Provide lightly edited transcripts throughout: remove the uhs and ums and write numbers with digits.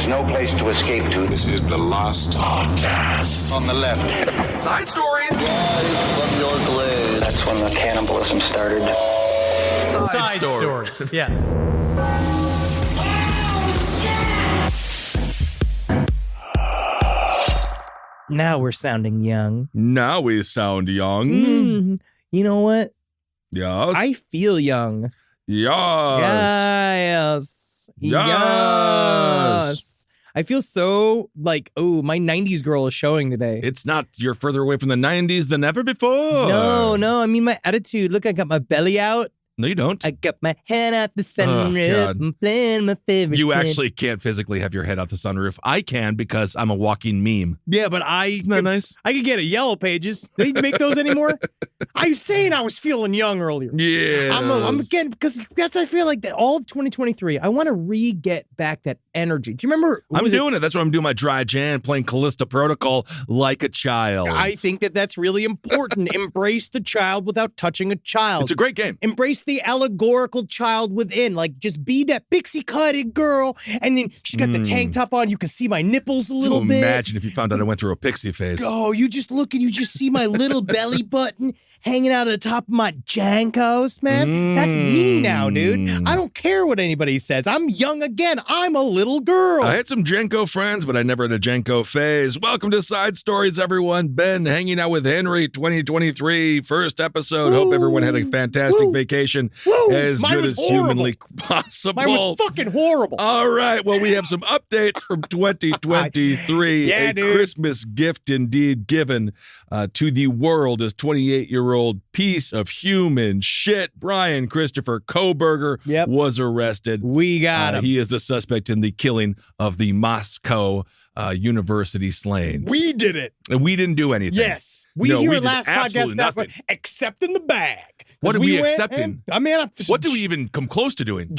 no place to escape to. This is the last podcast. On the left. Side stories. Live from your glade. That's when the cannibalism started. Side stories. Yes. Now we're sounding young. Now we sound young. You know what? Yes. I feel young. Yes. Yes. I feel so like, oh, my 90s girl is showing today. It's not, you're further away from the 90s than ever before. No. I mean, my attitude. Look, I got my belly out. No, you don't. I got my head out the sunroof. God. I'm playing my favorite. You game. actually can't physically have your head out the sunroof. I can because I'm a walking meme. Yeah, but Isn't that nice? I could get a Yellow Pages. They make those anymore? I was saying I was feeling young earlier. Yeah. I'm again, because I feel like that all of 2023, I want to get back that energy. Do you remember? I'm doing it. That's why I'm doing my dry jan, playing Callista Protocol like a child. I think that's really important. Embrace the child without touching a child. It's a great game. Embrace the allegorical child within. Like, just be that pixie-cutted girl, and then she's got the tank top on. You can see my nipples a little bit. Imagine if you found out I went through a pixie phase. Oh, you just look and you just see my little belly button hanging out of the top of my Jankos, man. That's me now, dude. I don't care what anybody says. I'm young again. I'm a little girl. I had some Jenko friends, but I never had a Jenko phase. Welcome to Side Stories, everyone. Ben hanging out with Henry 2023. First episode. Hope everyone had a fantastic vacation. As Mine good was as horrible. humanly possible. Mine was fucking horrible. All right. Well, we have some updates from 2023. Yeah, a dude. Christmas gift indeed given to the world as 28-year-old piece of human shit. Brian Christopher Kohberger was arrested. We got him. He is the suspect in the killing of the Moscow University slayings. We did it. And we didn't do anything. Yes. We No, hear we did last absolutely podcast nothing. accepting the bag. What are we accepting? And, I mean, What do we even come close to doing?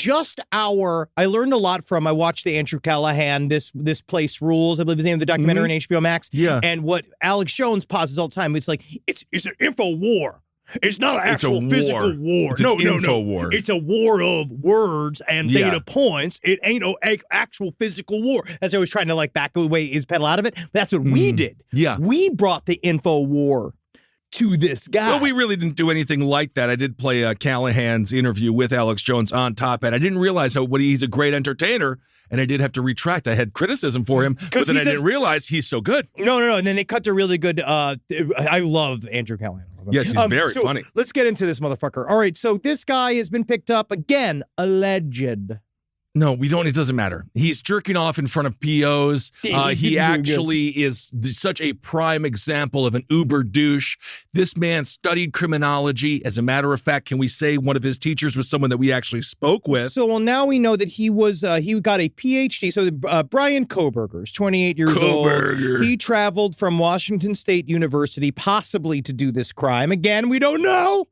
I learned a lot I watched the Andrew Callahan, This Place Rules, I believe is the name of the documentary on HBO Max. Yeah. And what Alex Jones pauses all the time, it's like, it's an info war. It's not an actual physical war. It's an info war. It's a war of words and data points. It ain't no actual physical war. That's why I was trying to back away his pedal out of it. That's what we did. Yeah. We brought the info war to this guy. Well, we really didn't do anything like that. I did play Callahan's interview with Alex Jones on Top Hat. I didn't realize he's a great entertainer, and I did have to retract. I had criticism for him, but then I didn't realize he's so good. No. And then they cut to really good. I love Andrew Callahan. Yes, he's very so funny. Let's get into this motherfucker. All right, so this guy has been picked up again, alleged. No, we don't. It doesn't matter. He's jerking off in front of POs. He actually is such a prime example of an uber douche. This man studied criminology. As a matter of fact, can we say one of his teachers was someone that we actually spoke with? So now we know that he got a PhD. So Brian Kohberger is 28 years old. He traveled from Washington State University possibly to do this crime. Again, we don't know.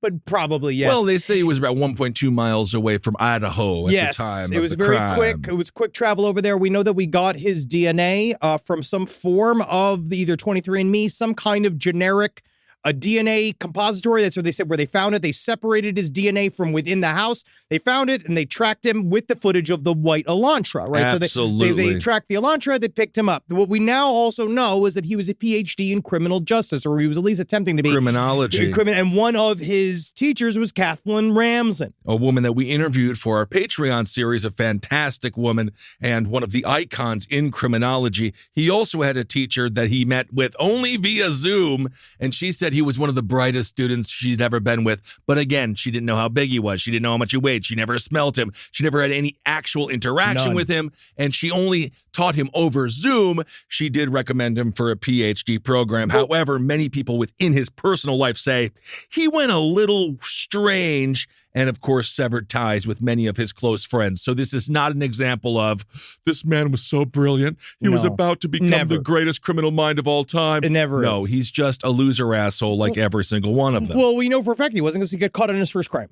But probably, yes. Well, they say he was about 1.2 miles away from Idaho at the time. It was very quick. It was quick travel over there. We know that we got his DNA from some form of either 23andMe, some kind of generic DNA compository. That's what they said, where they found it. They separated his DNA from within the house. They found it, and they tracked him with the footage of the white Elantra, right? Absolutely. So they tracked the Elantra. They picked him up. What we now also know is that he was a PhD in criminal justice, or he was at least attempting to be. Criminology. And one of his teachers was Kathleen Ramsden. A woman that we interviewed for our Patreon series, a fantastic woman and one of the icons in criminology. He also had a teacher that he met with only via Zoom, and she said he was one of the brightest students she'd ever been with. But again, she didn't know how big he was. She didn't know how much he weighed. She never smelt him. She never had any actual interaction with him. And she only taught him over Zoom. She did recommend him for a PhD program. However, many people within his personal life say he went a little strange and, of course, severed ties with many of his close friends. So this is not an example of this man was so brilliant. He was about to become the greatest criminal mind of all time. It never No, is. he's just a loser asshole like every single one of them. Well, we know for a fact he wasn't going to get caught on his first crime,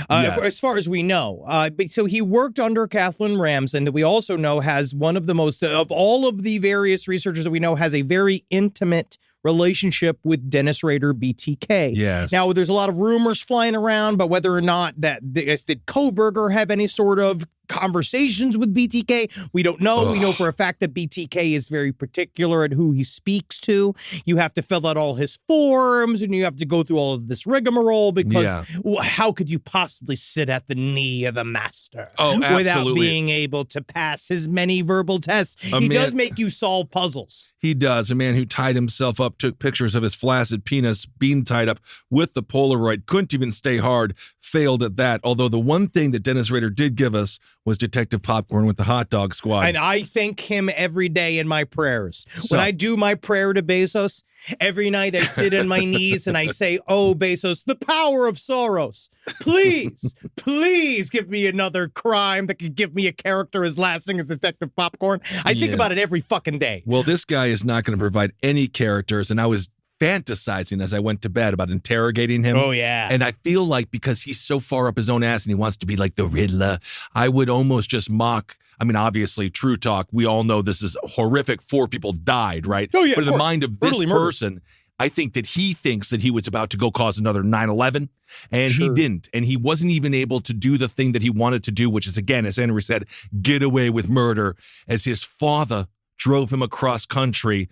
as far as we know. But so he worked under Kathleen Ramsden, that we also know has one of the most, of all of the various researchers that we know, has a very intimate relationship with Dennis Rader, BTK. Yes. Now, there's a lot of rumors flying around, but whether or not did Kohberger have any sort of conversations with BTK. We don't know. We know for a fact that BTK is very particular at who he speaks to. You have to fill out all his forms and you have to go through all of this rigmarole because how could you possibly sit at the knee of a master without being able to pass his many verbal tests? He does make you solve puzzles. He does. A man who tied himself up, took pictures of his flaccid penis being tied up with the Polaroid, couldn't even stay hard, failed at that. Although the one thing that Dennis Rader did give us was Detective Popcorn with the hot dog squad. And I thank him every day in my prayers. When I do my prayer to Bezos, every night I sit on my knees and I say, oh, Bezos, the power of Soros. Please, please give me another crime that could give me a character as lasting as Detective Popcorn. I think about it every fucking day. Well, this guy is not going to provide any characters. And I was fantasizing as I went to bed about interrogating him. Oh, yeah. And I feel like because he's so far up his own ass and he wants to be like the Riddler, I would almost just mock. I mean, obviously, true talk. We all know this is horrific. 4 people died, right? Oh, yeah. But in the mind of this person, I think that he thinks that he was about to go cause another 9/11, and he didn't. And he wasn't even able to do the thing that he wanted to do, which is, again, as Henry said, get away with murder, as his father drove him across country.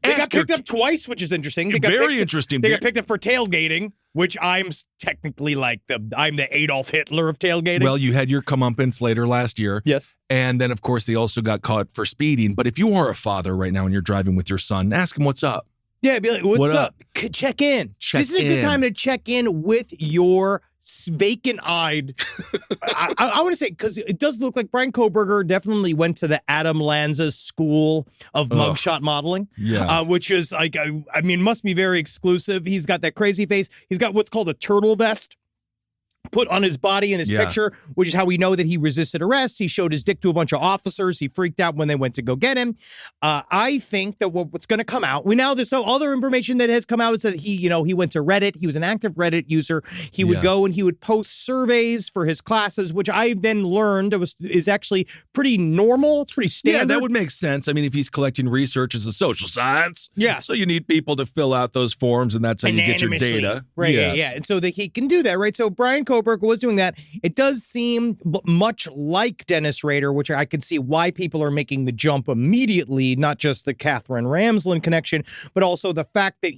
They got picked up twice, which is interesting. Very interesting. They got picked up for tailgating, which I'm technically like I'm the Adolf Hitler of tailgating. Well, you had your comeuppance later last year. Yes. And then, of course, they also got caught for speeding. But if you are a father right now and you're driving with your son, ask him what's up. Yeah, be like, what's up? Check in. This is a good time to check in with your vacant-eyed. I want to say, because it does look like Brian Koberger definitely went to the Adam Lanza School of Mugshot Modeling, which is like, I mean, must be very exclusive. He's got that crazy face. He's got what's called a turtle vest put on his body in his picture, which is how we know that he resisted arrest. He showed his dick to a bunch of officers. He freaked out when they went to go get him. I think that what's going to come out, there's some other information that has come out is that he went to Reddit. He was an active Reddit user. He would go and he would post surveys for his classes, which I then learned is actually pretty normal. It's pretty standard. Yeah, that would make sense. I mean, if he's collecting research as a social science. Yes. So you need people to fill out those forms, and that's how you get your data. Right, yeah. And so that he can do that, right? So Brian Koberger was doing that. It does seem much like Dennis Rader, which I could see why people are making the jump immediately, not just the Catherine Ramsland connection, but also the fact that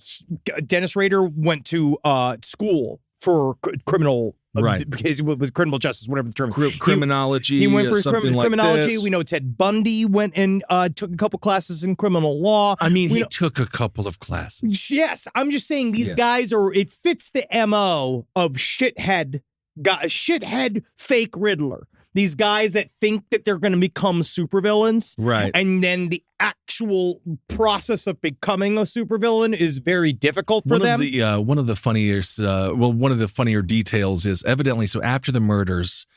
Dennis Rader went to school for criminal with criminal justice, whatever the term is. Criminology. He went for criminology. Like we know Ted Bundy went and took a couple classes in criminal law. I mean, he took a couple of classes. Yes. I'm just saying these guys it fits the MO of shithead fake Riddler. These guys that think that they're going to become supervillains. Right. And then the actual process of becoming a supervillain is very difficult for them. One of the funnier details is evidently, so after the murders,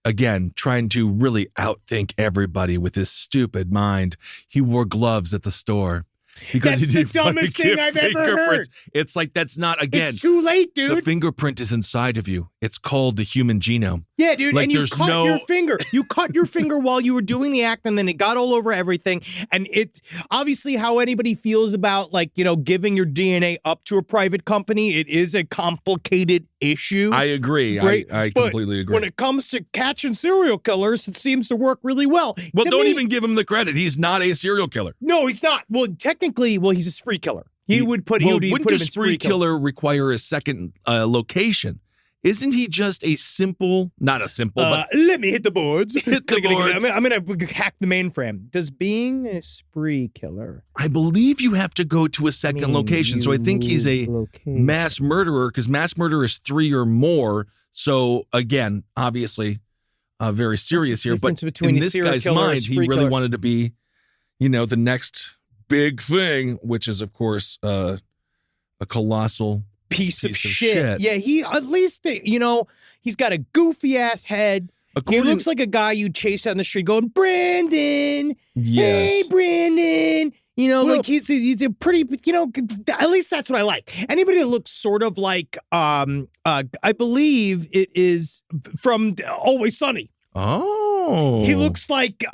again, trying to really outthink everybody with his stupid mind, he wore gloves at the store. Because that's the dumbest thing I've ever heard. It's like, that's not, again. It's too late, dude. The fingerprint is inside of you. It's called the human genome. Yeah, dude. Like, and you cut your finger. You cut your finger while you were doing the act, and then it got all over everything. And it's obviously how anybody feels about, giving your DNA up to a private company. It is a complicated issue. I agree. Right? I completely agree. When it comes to catching serial killers, it seems to work really well. Well, don't even give him the credit. He's not a serial killer. No, he's not. Well, technically, he's a spree killer. Wouldn't a spree killer require a second location? Isn't he just but let me hit the boards. Hit the boards. I'm going to hack the mainframe. Does being a spree killer? I believe you have to go to a second location. So I think he's a mass murderer, because mass murder is 3 or more. So again, obviously, very serious here. But in this guy's mind, he really wanted to be, the next big thing, which is, of course, a colossal piece of shit. Yeah, he at least he's got a goofy ass head. He looks like a guy you chase down the street going, Brandon. Yes. Hey, Brandon. Like he's a pretty, at least that's what I like. Anybody that looks sort of like, I believe it is from Always Sunny. Oh. He looks like,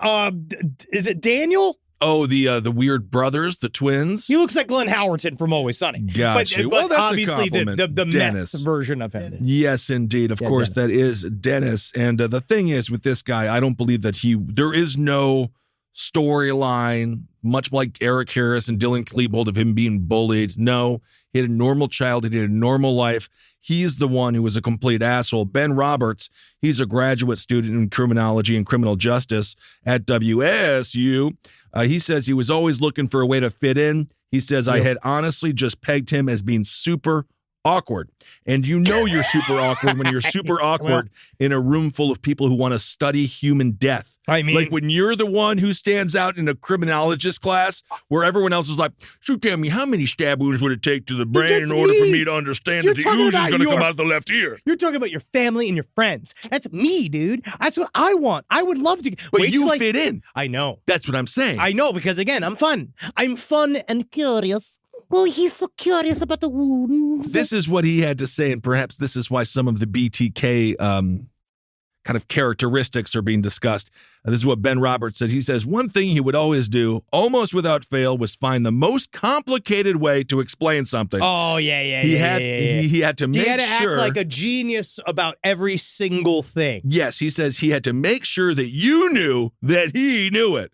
is it Daniel? Oh, the weird brothers, the twins. He looks like Glenn Howerton from Always Sunny. Got you. But Well, that's a obviously the compliment. meth Dennis. version of him. Yes, indeed. Of course, Dennis. that is Dennis. And the thing is with this guy, I don't believe that there is no storyline, much like Eric Harris and Dylan Klebold, of him being bullied. No, he had a normal childhood, he had a normal life. He's the one who was a complete asshole. Ben Roberts, he's a graduate student in criminology and criminal justice at WSU. He says he was always looking for a way to fit in. He says, I had honestly just pegged him as being super awkward. And you know you're super awkward when you're super awkward in a room full of people who want to study human death. I mean, like when you're the one who stands out in a criminologist class where everyone else is like, so tell me, how many stab wounds would it take to the brain in order for me to understand that the ooze is going to come out of the left ear? You're talking about your family and your friends. That's me, dude. That's what I want. I would love to. But you fit in. I know. That's what I'm saying. I know, because again, I'm fun. I'm fun and curious. Well, he's so curious about the wounds. This is what he had to say, and perhaps this is why some of the BTK kind of characteristics are being discussed. This is what Ben Roberts said. He says, one thing he would always do, almost without fail, was find the most complicated way to explain something. Oh, yeah. He had to make sure. He had to act like a genius about every single thing. Yes, he says he had to make sure that you knew that he knew it.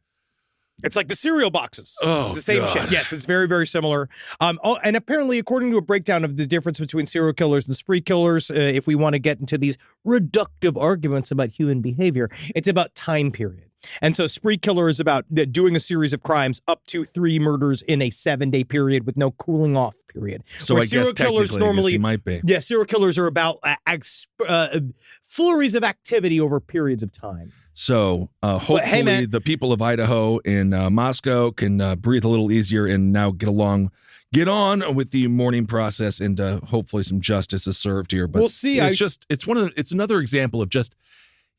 It's like the cereal boxes. Oh, it's the same God. shit. Yes, it's very, very similar. And apparently, according to a breakdown of the difference between serial killers and spree killers, if we want to get into these reductive arguments about human behavior, it's about time period. And so spree killer is about doing a series of crimes up to 3 murders in a 7-day period with no cooling off period. So where I guess technically he might be. Yeah, serial killers are about flurries of activity over periods of time. So hopefully the people of Idaho and Moscow can breathe a little easier and now get on with the mourning process, and hopefully some justice is served here. But we'll see. It's another example of just,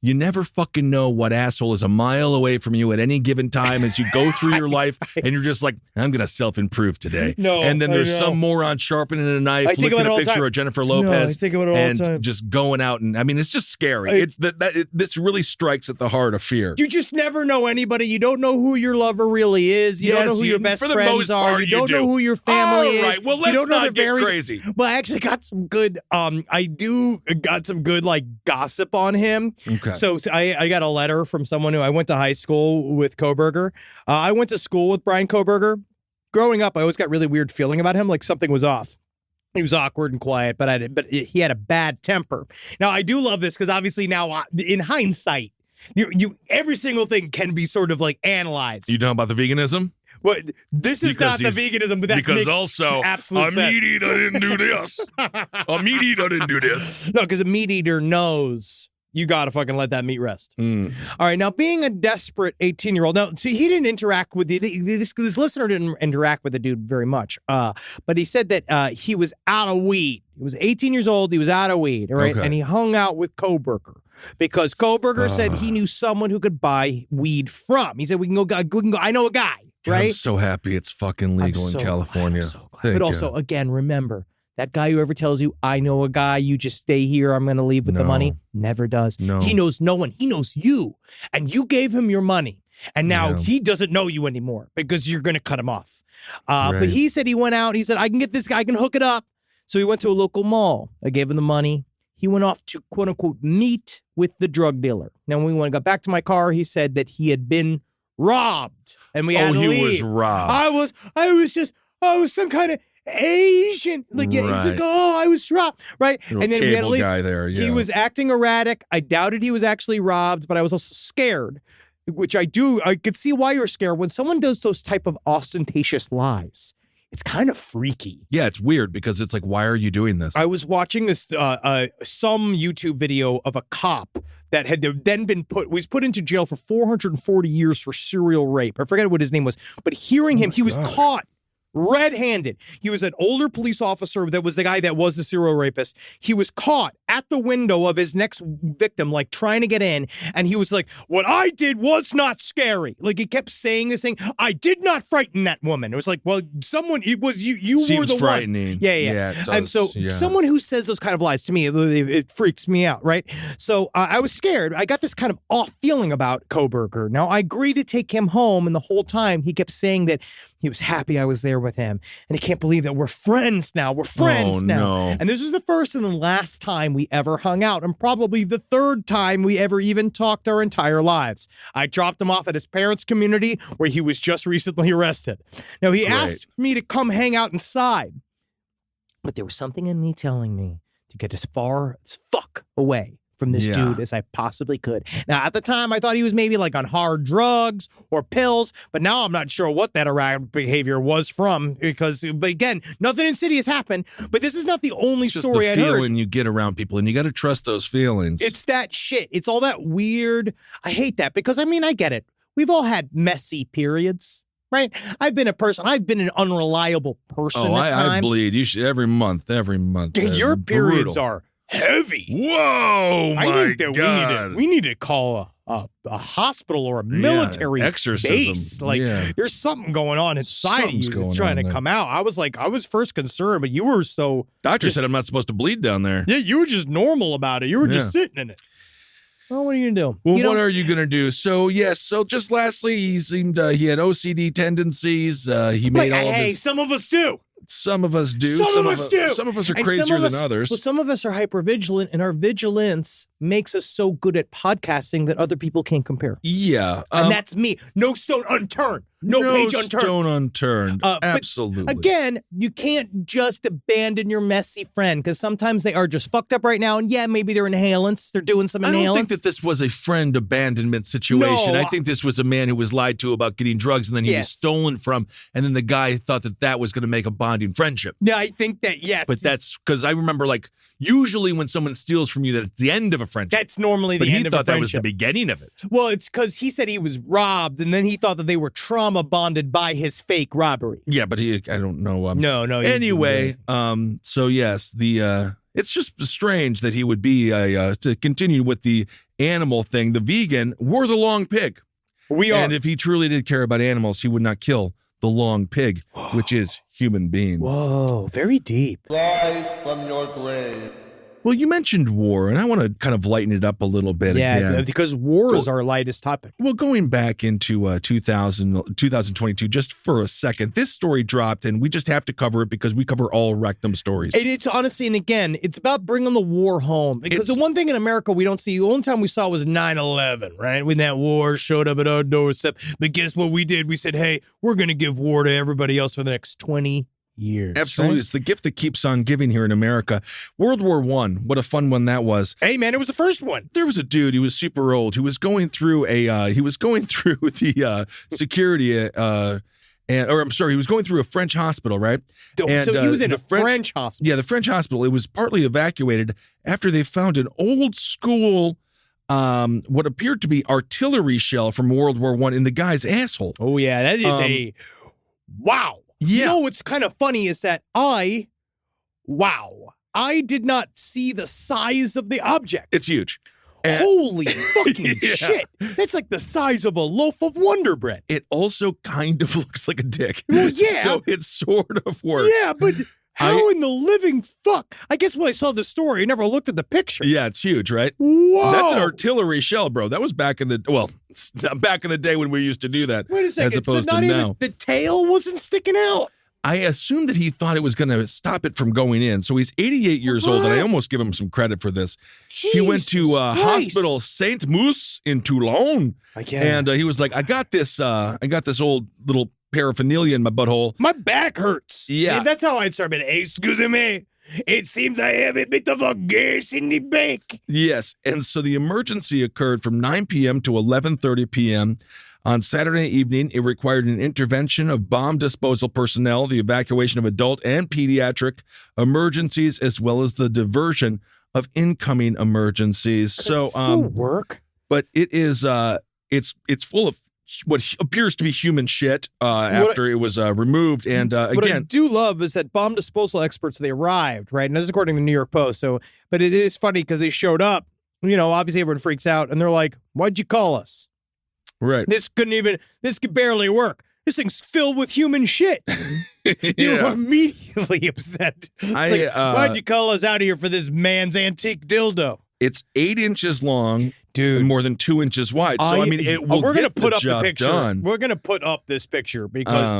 you never fucking know what asshole is a mile away from you at any given time as you go through your life, and you're just like, I'm going to self-improve today. No, and then there's some moron sharpening a knife, looking at a picture of Jennifer Lopez, and just going out. And I mean, it's just scary. This really strikes at the heart of fear. You just never know anybody. You don't know who your lover really is. You don't know who your best friends are. You don't know who your family is. All right, well, let's not get crazy. Well, I actually got some good, got some good, like, gossip on him. Okay. So I got a letter from someone who I went to high school with Koberger. I went to school with Brian Koberger. Growing up, I always got really weird feeling about him, like something was off. He was awkward and quiet, but he had a bad temper. Now, I do love this because obviously now, in hindsight, you every single thing can be sort of like analyzed. You talking about the veganism? Well, this is not the veganism, but that because makes also absolute a sense. meat eater didn't do this. A meat eater didn't do this. No, because a meat eater knows you got to fucking let that meat rest. Mm. All right. Now, being a desperate 18-year-old. Now, see, he didn't interact with this listener didn't interact with the dude very much. But he said that he was out of weed. He was 18 years old. He was out of weed. All right. Okay. And he hung out with Koberger because Koberger said he knew someone who could buy weed from. He said, we can go. I know a guy. Right. I'm so happy it's fucking legal in California. I'm so glad. But also, again, remember, that guy who ever tells you, I know a guy, you just stay here, I'm going to leave with the money, never does. No. He knows no one. He knows you. And you gave him your money. And now he doesn't know you anymore because you're going to cut him off. But he said he went out. He said, I can get this guy. I can hook it up. So he went to a local mall. I gave him the money. He went off to, quote unquote, meet with the drug dealer. Now, when we got back to my car, he said that he had been robbed. And we had to leave. He was robbed. I was some kind of Asian. Like, it's like, I was robbed. Right. Little and then we had to leave. guy there, He was acting erratic. I doubted he was actually robbed, but I was also scared, which I could see why you're scared. When someone does those type of ostentatious lies, it's kind of freaky. Yeah, it's weird because it's like, why are you doing this? I was watching this some YouTube video of a cop that had then was put into jail for 440 years for serial rape. I forget what his name was, but hearing him, he was caught red-handed. He was an older police officer that was the guy that was the serial rapist. He was caught at the window of his next victim, like trying to get in. And he was like, what I did was not scary. Like he kept saying this thing. I did not frighten that woman. It was like, well, it was you. You Seems were the frightening. one. Yeah. It And does, so yeah. someone who says those kind of lies to me, it freaks me out, right? So I was scared. I got this kind of off feeling about Koberger. Now, I agreed to take him home, and the whole time he kept saying that he was happy I was there with him, and he can't believe that we're friends now. We're friends now. No. And this was the first and the last time we ever hung out, and probably the third time we ever even talked our entire lives. I dropped him off at his parents' community where he was just recently arrested. Now, he asked me to come hang out inside, but there was something in me telling me to get as far as fuck away from this dude as I possibly could. Now, at the time, I thought he was maybe like on hard drugs or pills, but now I'm not sure what that erratic behavior was from because, but again, nothing insidious happened, but this is not the only It's story I just the heard. feeling you get around people, and you got to trust those feelings. It's that shit. It's all that weird. I hate that because, I mean, I get it. We've all had messy periods. Right? I've been an unreliable person at times. I bleed. You should every month. Your periods are heavy. Whoa, I think that God. we need to call a hospital or a military exorcism. base. Like there's something going on inside of you Something's that's trying going to on come out. I was first concerned, but you were so Doctor said I'm not supposed to bleed down there. yeah, you were just normal about it. You were just sitting in it. Well, what are you gonna do? Well, what are you gonna do? So just lastly, he seemed he had OCD tendencies. He made all of this. Some of us do. Some of us do. Some of us do. Some of us are And crazier some of than others. Well, some of us are hypervigilant, and our vigilance makes us so good at podcasting that other people can't compare. Yeah. And that's me. No stone unturned. No page unturned. Stone unturned. But Absolutely. again, you can't just abandon your messy friend because sometimes they are just fucked up right now. And yeah, maybe they're inhalants. They're doing some inhalants. I don't think that this was a friend abandonment situation. No. I think this was a man who was lied to about getting drugs and then he was stolen from. And then the guy thought that was going to make a bonding friendship. Yeah, I think that, yes. But that's because I remember usually when someone steals from you, that it's the end of a friendship. That's normally the end of a friendship. But he thought that was the beginning of it. Well, it's because he said he was robbed, and then he thought that they were trauma bonded by his fake robbery. Yeah, but I don't know. No. Anyway, so yes, it's just strange that he would be to continue with the animal thing. The vegan were the long pig. We are. And if he truly did care about animals, he would not kill the long pig, which is human being. Whoa, very deep. Live from your grave. Well, you mentioned war, and I want to kind of lighten it up a little bit again. Because war is our lightest topic. Well, going back into 2022, just for a second, this story dropped, and we just have to cover it because we cover all rectum stories. It's honestly, and again, it's about bringing the war home. Because the one thing in America we don't see, the only time we saw was 9/11, right? When that war showed up at our doorstep. But guess what we did? We said, hey, we're going to give war to everybody else for the next 20 years. Absolutely. Right? It's the gift that keeps on giving here in America. World War I, what a fun one that was. Hey, man, it was the first one. There was a dude, he was super old, who was going through the security, he was going through a French hospital, right? And, so he was in a French hospital. Yeah, the French hospital. It was partly evacuated after they found an old school, what appeared to be artillery shell from World War I in the guy's asshole. Oh, yeah, that is wow. Yeah. You know what's kind of funny is that I did not see the size of the object. It's huge. Holy fucking shit. That's like the size of a loaf of Wonder Bread. It also kind of looks like a dick. Well, yeah. So it sort of works. Yeah, but how in the living fuck? I guess when I saw the story, I never looked at the picture. Yeah, it's huge, right? Whoa. That's an artillery shell, bro. That was back in the day when we used to do that. Wait a second. As opposed so not to even now. the tail wasn't sticking out. I assumed that he thought it was going to stop it from going in. So he's 88 years old, and I almost give him some credit for this. He went to Hospital Saint Mousse in Toulon, and he was like, I got this old little paraphernalia in my butthole. My back hurts. Yeah. That's how I'd start. Excuse me. It seems I have a bit of a gas in the back. Yes, and so the emergency occurred from 9 p.m. to 11:30 p.m. On Saturday evening. It required an intervention of bomb disposal personnel, the evacuation of adult and pediatric emergencies, as well as the diversion of incoming emergencies. Work. But it is it's full of what appears to be human shit after it was removed. And what I again, do love is that bomb disposal experts, they arrived, right? And this is according to the New York Post. So, but it is funny because they showed up, obviously everyone freaks out and they're like, why'd you call us? right. This could barely work. This thing's filled with human shit. You were immediately upset. It's like, why'd you call us out here for this man's antique dildo? It's 8 inches long, dude, and more than 2 inches wide. So I mean, it will. We're gonna get put the up the job picture. done. We're gonna put up this picture because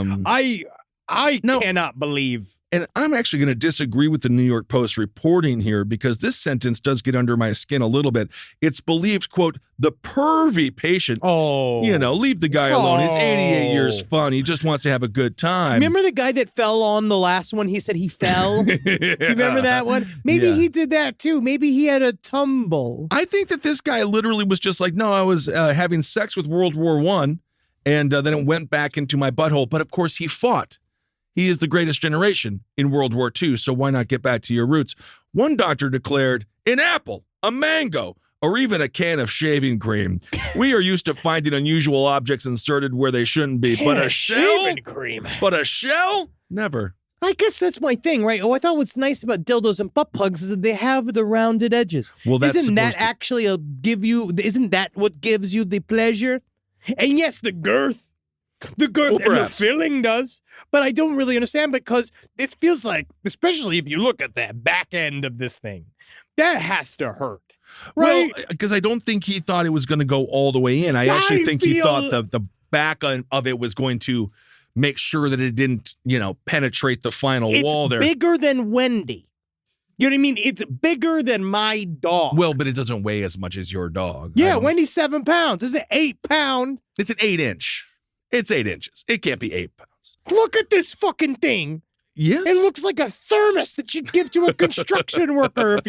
I cannot believe. And I'm actually going to disagree with the New York Post reporting here because this sentence does get under my skin a little bit. It's believed, quote, the pervy patient. Oh, leave the guy alone. He's 88 years fun. He just wants to have a good time. Remember the guy that fell on the last one? He said he fell. You remember that one? Maybe he did that too. Maybe he had a tumble. I think that this guy literally was just like, no, I was having sex with World War I, and then it went back into my butthole. But of course, he fought. He is the greatest generation in World War II, so why not get back to your roots? One doctor declared, an apple, a mango, or even a can of shaving cream. We are used to finding unusual objects inserted where they shouldn't be, but a shell? Shaving cream. But a shell? Never. I guess that's my thing, right? Oh, I thought what's nice about dildos and butt plugs is that they have the rounded edges. Well, that's isn't that supposed to- actually isn't that what gives you the pleasure? And yes, the girth. The girth and the filling does, but I don't really understand because it feels like, especially if you look at the back end of this thing, that has to hurt, right? Well, because I don't think he thought it was going to go all the way in. I actually think he thought the back of it was going to make sure that it didn't, penetrate the final wall there. It's bigger than Wendy. You know what I mean? It's bigger than my dog. Well, but it doesn't weigh as much as your dog. Yeah, Wendy's 7 pounds. This is an 8 pound. It's an 8-inch. It's 8 inches. It can't be 8 pounds. Look at this fucking thing. Yes. It looks like a thermos that you'd give to a construction worker if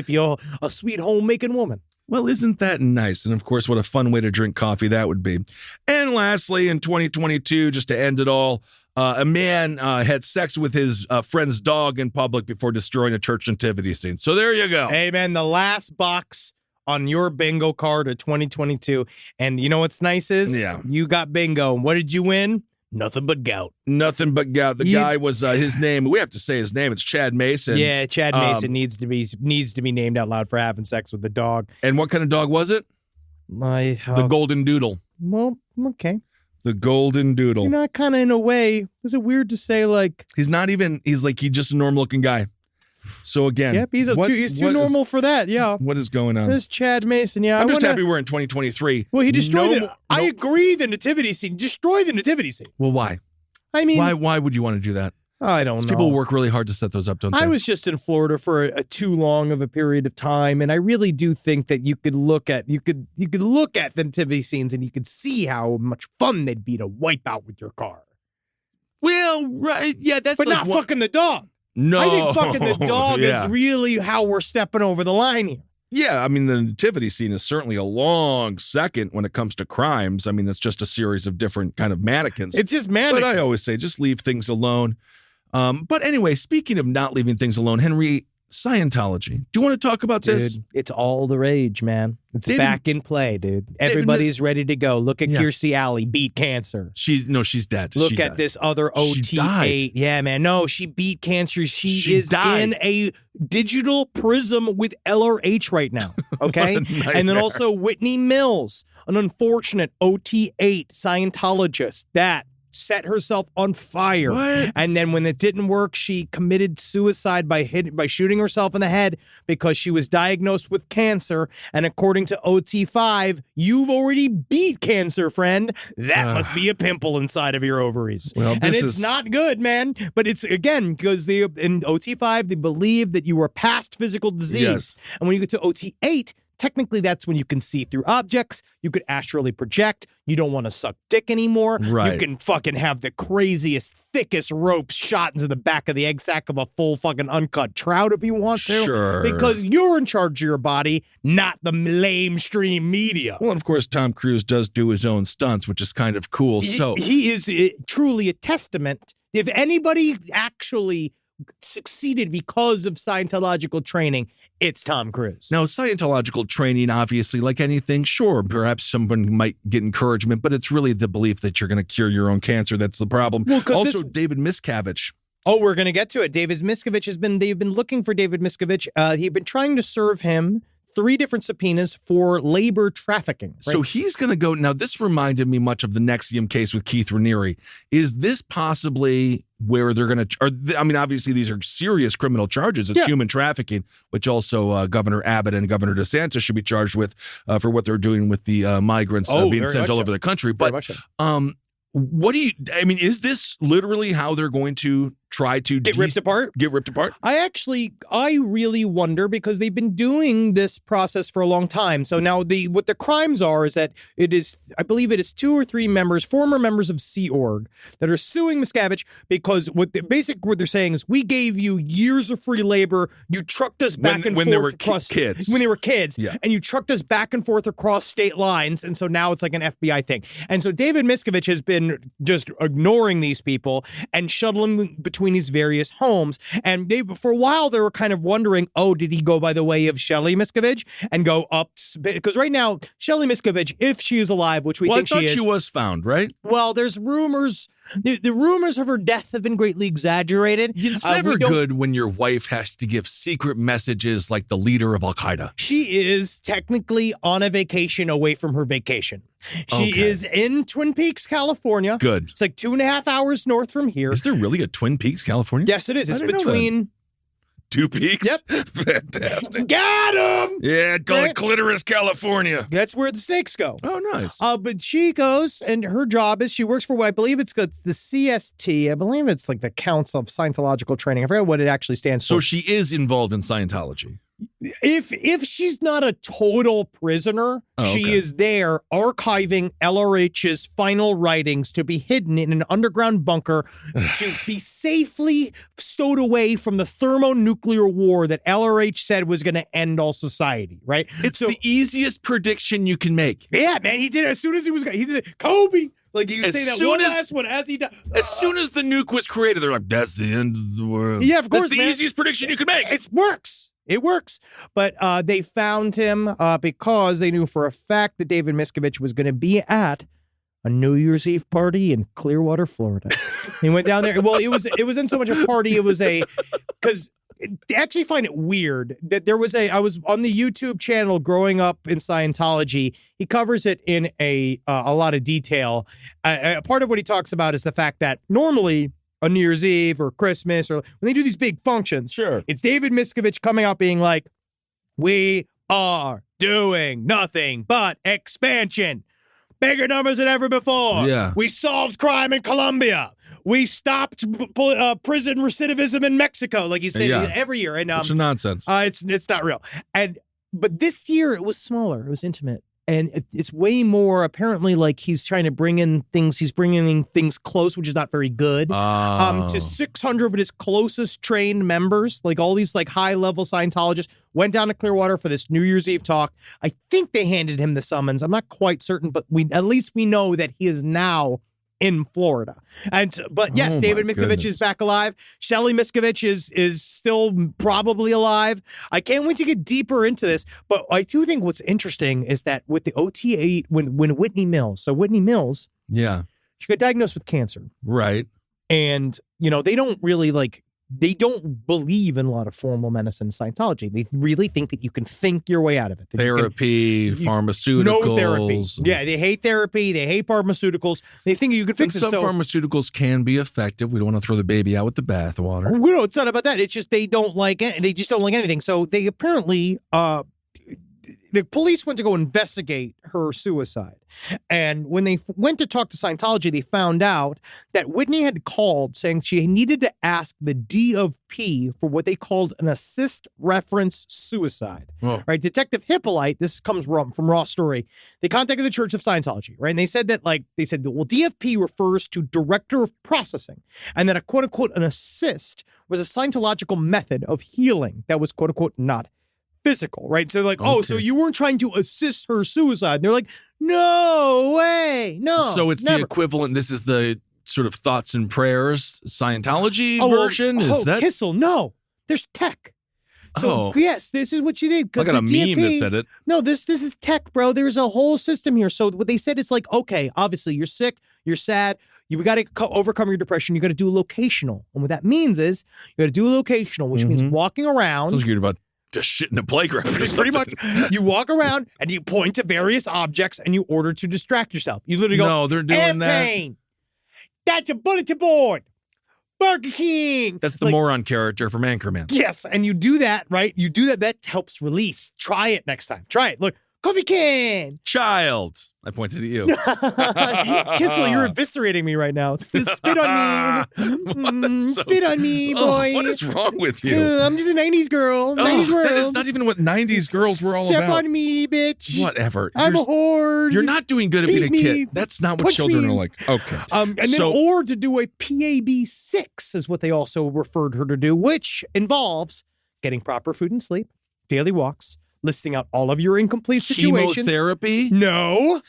you're a sweet homemaking woman. Well, isn't that nice? And of course, what a fun way to drink coffee that would be. And lastly, in 2022, just to end it all, a man had sex with his friend's dog in public before destroying a church nativity scene. So there you go. Hey, man, the last box on your bingo card of 2022. And you know what's nice is? Yeah. You got bingo. What did you win? Nothing but gout. Nothing but gout. The guy was his name. We have to say his name. It's Chad Mason. Yeah, Chad Mason needs to be named out loud for having sex with the dog. And what kind of dog was it? The Golden Doodle. Well, okay. The Golden Doodle. Kind of in a way, is it weird to say like he's just a normal looking guy. So again, yep, he's too normal for that. Yeah. What is going on? This Chad Mason. Yeah, I'm just happy we're in 2023. Well, he destroyed I agree. The nativity scene. Destroy the nativity scene. Well, why? I mean, why would you want to do that? I don't know. People work really hard to set those up, don't they? I was just in Florida for a too long of a period of time, and I really do think that you could look at the nativity scenes and you could see how much fun they'd be to wipe out with your car. Well, right, yeah, that's but like not fucking the dog. No, I think fucking the dog is really how we're stepping over the line here. Yeah, I mean, the nativity scene is certainly a long second when it comes to crimes. I mean, it's just a series of different kind of mannequins. It's just mannequins. But I always say, just leave things alone. But anyway, speaking of not leaving things alone, Henry, Scientology. Do you want to talk about this? Dude, it's all the rage, man. It's back in play, dude. Everybody's ready to go. Look at Kirstie Alley beat cancer. She's dead. Look at this other OT8. Yeah, man. No, she beat cancer. She is in a digital prism with LRH right now. Okay? And then also Whitney Mills, an unfortunate OT8 Scientologist that set herself on fire. What? And then when it didn't work, she committed suicide by shooting herself in the head because she was diagnosed with cancer. And according to OT5, you've already beat cancer, friend. That must be a pimple inside of your ovaries. Well, and it's not good, man. But it's, again, because in OT5, they believe that you are past physical disease. Yes. And when you get to OT8, technically, that's when you can see through objects. You could astrally project. You don't want to suck dick anymore. Right. You can fucking have the craziest, thickest ropes shot into the back of the egg sac of a full fucking uncut trout if you want to. Sure. Because you're in charge of your body, not the lamestream media. Well, and of course, Tom Cruise does do his own stunts, which is kind of cool. So he is truly a testament. If anybody actually succeeded because of Scientological training. It's Tom Cruise. Now, Scientological training, obviously, like anything, sure, perhaps someone might get encouragement, but it's really the belief that you're going to cure your own cancer. That's the problem. Well, also, David Miscavige. Oh, we're going to get to it. David Miscavige they've been looking for David Miscavige. He'd been trying to serve him 3 different subpoenas for labor trafficking. Right? So he's going to go. Now, this reminded me much of the Nexium case with Keith Raniere. Is this possibly where they're going to, I mean, obviously these are serious criminal charges. It's human trafficking, which also Governor Abbott and Governor DeSantis should be charged with for what they're doing with the migrants being sent all over the country. But what do you, I mean, is this literally how they're going to try to get ripped apart? Get ripped apart? I really wonder, because they've been doing this process for a long time. So now what the crimes are is that I believe it is 2 or 3 former members of Sea Org that are suing Miscavige because what they're saying is, we gave you years of free labor. You trucked us back and forth when they were across kids. When they were kids. Yeah. And you trucked us back and forth across state lines. And so now it's like an FBI thing. And so David Miscavige has been just ignoring these people and shuttling between these various homes. And for a while, they were kind of wondering, did he go by the way of Shelley Miscavige and go up? Because right now, Shelley Miscavige, if she is alive, which we think she is. I thought she was found, right? Well, there's rumors. The rumors of her death have been greatly exaggerated. It's never good when your wife has to give secret messages like the leader of Al-Qaeda. She is technically on a vacation away from her vacation. She is in Twin Peaks, California. Good. It's like 2.5 hours north from here. Is there really a Twin Peaks, California? Yes, it is. It's between 2 peaks? Yep. Fantastic. Got him! Yeah, call it Clitoris, California. That's where the snakes go. Oh, nice. But she goes, and her job is, she works for what I believe it's the CST. I believe it's like the Council of Scientological Training. I forget what it actually stands for. So she is involved in Scientology. If she's not a total prisoner, she is there archiving LRH's final writings to be hidden in an underground bunker to be safely stowed away from the thermonuclear war that LRH said was going to end all society, right? It's the easiest prediction you can make. Yeah, man, he did it as soon as he did it. Kobe. Like, you say that one last one as he died. As soon as the nuke was created, they're like, that's the end of the world. Yeah, of course, That's the easiest prediction you can make. It works. It works. But they found him because they knew for a fact that David Miscavige was going to be at a New Year's Eve party in Clearwater, Florida. He went down there. Well, it wasn't so much a party. It was because I actually find it weird that I was on the YouTube channel Growing Up in Scientology. He covers it in a lot of detail. Part of what he talks about is the fact that normally on New Year's Eve or Christmas, or when they do these big functions, sure, it's David Miscavige coming out being like, we are doing nothing but expansion. Bigger numbers than ever before. Yeah. We solved crime in Colombia. We stopped prison recidivism in Mexico, like you say every year. And it's nonsense. It's not real. But this year it was smaller. It was intimate. And it's way more, apparently, like he's trying to bring in things. He's bringing in things close, which is not very good. To 600 of his closest trained members, like all these like high-level Scientologists, went down to Clearwater for this New Year's Eve talk. I think they handed him the summons. I'm not quite certain, but at least we know that he is now in Florida. But yes, David Miscavige is back alive. Shelley Miscavige is still probably alive. I can't wait to get deeper into this, but I do think what's interesting is that with the OT8, when Whitney Mills, she got diagnosed with cancer. Right. And, they don't really they don't believe in a lot of formal medicine Scientology. They really think that you can think your way out of it. Therapy, pharmaceuticals. No therapy. Yeah, they hate therapy. They hate pharmaceuticals. They think you can fix it. Some pharmaceuticals can be effective. We don't want to throw the baby out with the bathwater. No, it's not about that. It's just they don't like it. They just don't like anything. So they apparently, the police went to go investigate her suicide. And when they went to talk to Scientology, they found out that Whitney had called saying she needed to ask the D of P for what they called an assist reference suicide. Oh. Right? Detective Hippolyte, this comes from Raw Story, they contacted the Church of Scientology, right? And they said that, well, DFP refers to director of processing, and that a quote unquote an assist was a Scientological method of healing that was quote unquote not physical, right? So like, so you weren't trying to assist her suicide. And they're like, no way, no. So it's never. the equivalent. This is the sort of thoughts and prayers Scientology well, version? Is that Kissel? No, there's tech. So yes, this is what you did. I got a meme that said it. No, this is tech, bro. There's a whole system here. So what they said is like, okay, obviously you're sick, you're sad, you got to overcome your depression. You got to do a locational, and what that means is you got to do a locational, which means walking around. Sounds good about just shit in a playground. Pretty much, you walk around and you point to various objects and you order to distract yourself. You literally go, no, they're doing airplane. That's a bulletin board. Burger King. That's the moron character from Anchorman. Yes, and you do that, right? You do that. That helps release. Try it next time. Try it. Look, coffee can. Child. I pointed at you. Kissel, you're eviscerating me right now. Spit on me. Spit on me, boy. What is wrong with you? I'm just a 90s girl. 90s girl. That is not even what 90s girls were all Step about. on me, bitch. Whatever. I'm a whore. You're not doing good at being a kid. That's not what children are like. Okay. And then or to do a PAB6 is what they also referred her to do, which involves getting proper food and sleep, daily walks, listing out all of your incomplete situations. Chemotherapy? No,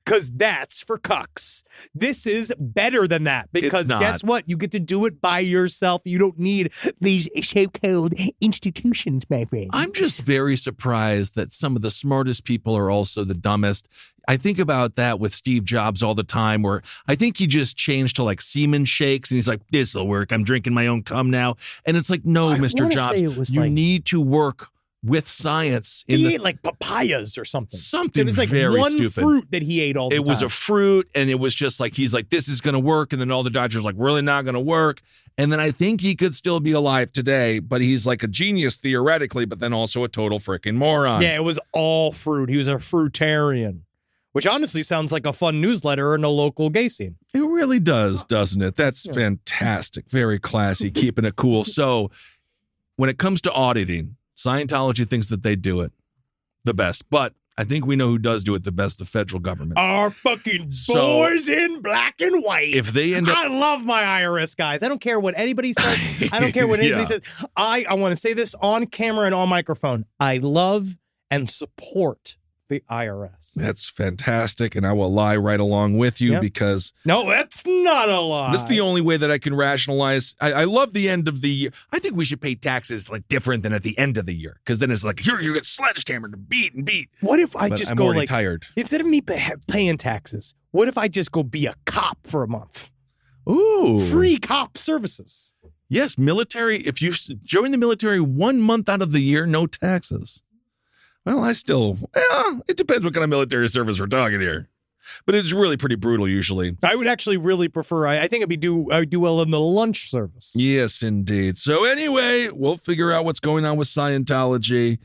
because that's for cucks. This is better than that because guess what? You get to do it by yourself. You don't need these so-called institutions, my friend. I'm just very surprised that some of the smartest people are also the dumbest. I think about that with Steve Jobs all the time, where I think he just changed to like semen shakes and he's like, this'll work. I'm drinking my own cum now. And it's like, no, Mr. Jobs, you need to work with science. He ate like papayas or something. Something it was like very one stupid. Fruit that he ate all the time. It was a fruit, and it was just like, he's like, this is going to work. And then all the doctors were like, really not going to work. And then I think he could still be alive today, but he's like a genius theoretically, but then also a total freaking moron. Yeah, it was all fruit. He was a fruitarian, which honestly sounds like a fun newsletter in a local gay scene. It really does, doesn't it? That's fantastic. Very classy, keeping it cool. So when it comes to auditing, Scientology thinks that they do it the best, but I think we know who does do it the best, the federal government. Our fucking boys in black and white. If they end up... I love my IRS guys. I don't care what anybody says. I don't care what anybody says. I want to say this on camera and on microphone. I love and support the IRS. That's fantastic, and I will lie right along with you because... No, that's not a lie. This is the only way that I can rationalize. I love the end of the year. I think we should pay taxes like different than at the end of the year, because then it's like, here you get sledgehammered and beat and beat. What if I just go like... tired. Instead of me paying taxes, what if I just go be a cop for a month? Ooh. Free cop services. Yes, military. If you join the military 1 month out of the year, no taxes. Well, it depends what kind of military service we're talking here. But it's really pretty brutal usually. I would actually really prefer, I think I would do well in the lunch service. Yes, indeed. So anyway, we'll figure out what's going on with Scientology.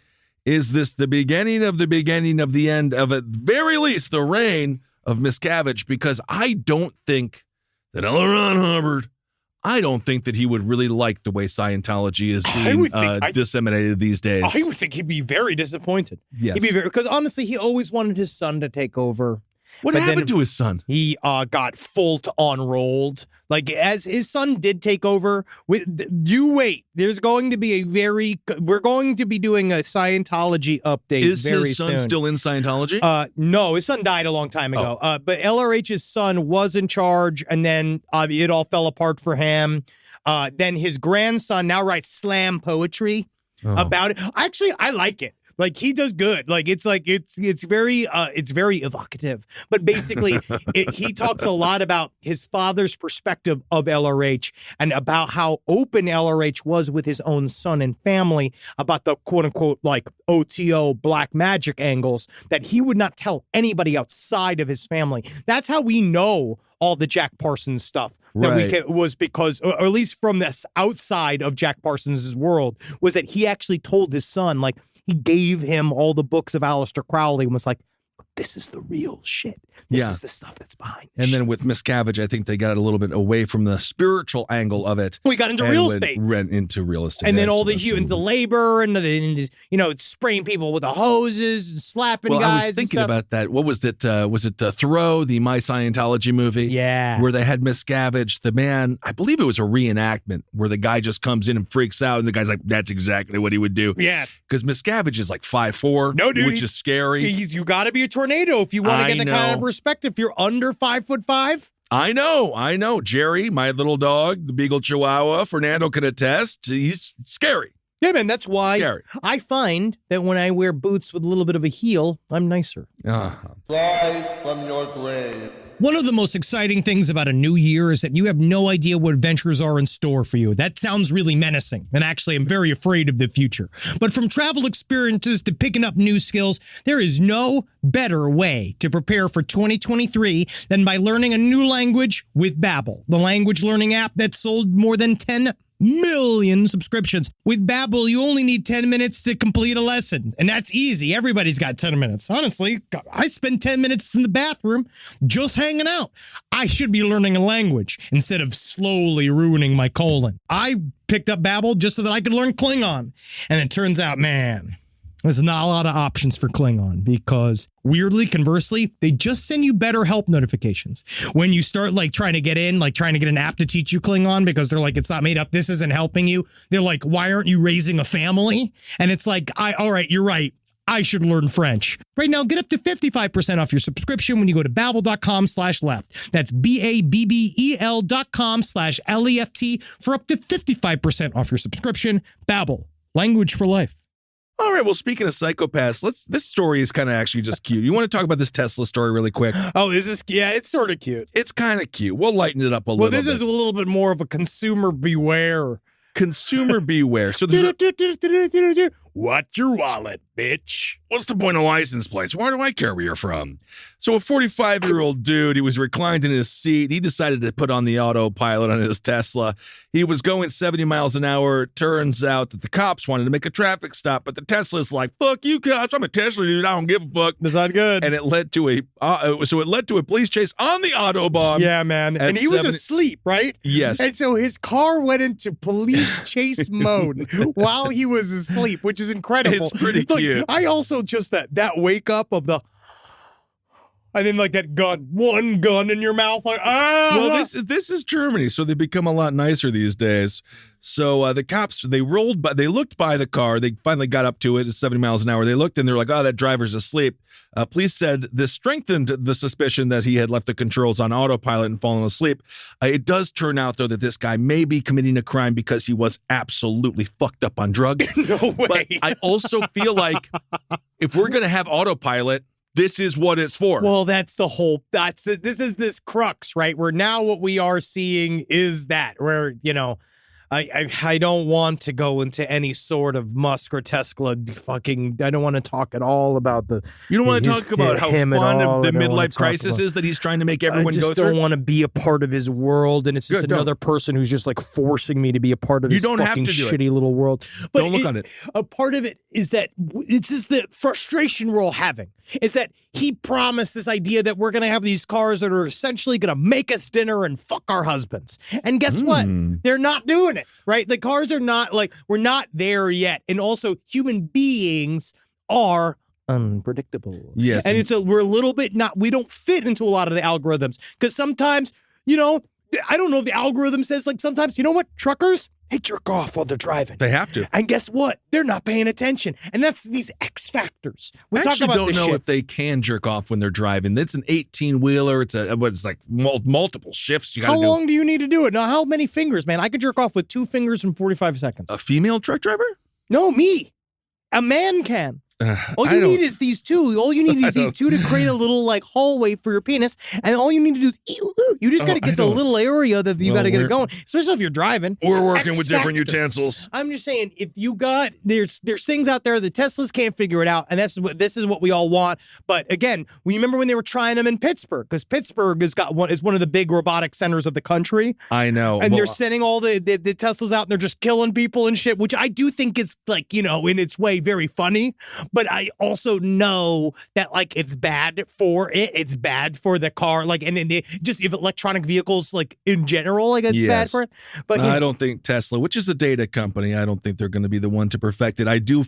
Is this the beginning of the end of, at very least, the reign of Miscavige? Because I don't think that L. Ron Hubbard, I don't think that he would really like the way Scientology is being disseminated these days. I would think he'd be very disappointed. Yes. He'd be because honestly, he always wanted his son to take over. What happened to his son? He got full-on rolled. Like, as his son did take over, you wait. There's going to be we're going to be doing a Scientology update very soon. Is his son still in Scientology? No, his son died a long time ago. But LRH's son was in charge, and then it all fell apart for him. Then his grandson now writes slam poetry about it. Actually, I like it. Like, he does good. Like, it's very evocative. But basically, he talks a lot about his father's perspective of LRH and about how open LRH was with his own son and family about the quote unquote like OTO black magic angles that he would not tell anybody outside of his family. That's how we know all the Jack Parsons stuff. That was because, or at least from this outside of Jack Parsons' world, was that he actually told his son, like, he gave him all the books of Aleister Crowley and was like, this is the real shit. This is the stuff that's behind this. And then with Miscavige, I think they got a little bit away from the spiritual angle of it. We got into real estate. Went into real estate. And then all the labor and the spraying people with the hoses and slapping guys. I was thinking about that. What was it? Was it Thoreau, the My Scientology movie? Yeah. Where they had Miscavige, the man, I believe it was a reenactment where the guy just comes in and freaks out and the guy's like, that's exactly what he would do. Yeah. Because Miscavige is like 5'4", which is scary. You got to be a tornado if you want to get the kind of respect. If you're under 5'5", I know. Jerry, my little dog, the Beagle Chihuahua, Fernando can attest. He's scary. Yeah, man, that's why Scary. I find that when I wear boots with a little bit of a heel, I'm nicer. Rise from your grave. One of the most exciting things about a new year is that you have no idea what adventures are in store for you. That sounds really menacing, and actually I'm very afraid of the future. But from travel experiences to picking up new skills, there is no better way to prepare for 2023 than by learning a new language with Babbel, the language learning app that sold more than 10 million subscriptions. With Babbel, you only need 10 minutes to complete a lesson, and that's easy. Everybody's got 10 minutes. Honestly, I spend 10 minutes in the bathroom just hanging out. I should be learning a language instead of slowly ruining my colon. I picked up Babbel just so that I could learn Klingon, and it turns out, man, there's not a lot of options for Klingon because, weirdly, conversely, they just send you better help notifications. When you start, trying to get an app to teach you Klingon because they're like, it's not made up, this isn't helping you. They're like, why aren't you raising a family? And it's like, all right, you're right. I should learn French. Right now, get up to 55% off your subscription when you go to babbel.com/left. That's BABBEL.com/LEFT for up to 55% off your subscription. Babbel, language for life. All right, well, speaking of psychopaths, this story is kind of actually just cute. You want to talk about this Tesla story really quick? Oh, is this? Yeah, it's sort of cute. It's kind of cute. We'll lighten it up a little bit. Well, this is a little bit more of a consumer beware. Consumer beware. So watch your wallet, bitch. What's the point of license plates? Why do I care where you're from? So a 45-year-old dude, he was reclined in his seat. He decided to put on the autopilot on his Tesla. He was going 70 miles an hour. Turns out that the cops wanted to make a traffic stop, but the Tesla's like, fuck you cops. I'm a Tesla dude. I don't give a fuck. That's not good. And it led to a police chase on the Autobahn. Yeah, man. And he was asleep, right? Yes. And so his car went into police chase mode while he was asleep, which is incredible. It's pretty cute. I also just that wake up of the, and then that one gun in your mouth, Well, this is Germany, so they become a lot nicer these days. So the cops, they looked by the car. They finally got up to it at 70 miles an hour. They looked and they're like, oh, that driver's asleep. Police said this strengthened the suspicion that he had left the controls on autopilot and fallen asleep. It does turn out, though, that this guy may be committing a crime because he was absolutely fucked up on drugs. No way. But I also feel like if we're going to have autopilot, this is what it's for. Well, this is this crux, right? Where now what we are seeing is that where, I don't want to go into any sort of Musk or Tesla I don't want to talk at all about the. You don't want to talk about how fun the midlife crisis is that he's trying to make everyone go through? I just don't want to be a part of his world, and it's just another person who's just forcing me to be a part of his fucking shitty little world. But don't look on it. A part of it is that it's just the frustration we're all having. Is that he promised this idea that we're going to have these cars that are essentially going to make us dinner and fuck our husbands. And guess what? They're not doing it, right? The cars are not we're not there yet. And also human beings are unpredictable. Yes. And we're a little bit we don't fit into a lot of the algorithms because sometimes, I don't know if the algorithm says sometimes, you know what? Truckers, they jerk off while they're driving. They have to. And guess what? They're not paying attention. And that's these X factors. I actually don't know if they can jerk off when they're driving. It's an 18-wheeler. It's multiple shifts. You got to do. How long do you need to do it? Now, how many fingers, man? I could jerk off with 2 fingers in 45 seconds. A female truck driver? No, me. A man can. All you need is these two. All you need is these two to create a little hallway for your penis, and all you need to do is you just got to get the little area that you got to get it going. Especially if you're driving. We're working with different utensils. I'm just saying, if you got there's things out there the Teslas can't figure it out, and this is what we all want. But again, we remember when they were trying them in Pittsburgh, because Pittsburgh is one of the big robotic centers of the country. I know, and they're sending all the Teslas out, and they're just killing people and shit, which I do think is in its way very funny. But I also know that it's bad for it. It's bad for the car. Just if electronic vehicles in general, it's bad for it. But I don't think Tesla, which is a data company, I don't think they're going to be the one to perfect it. I do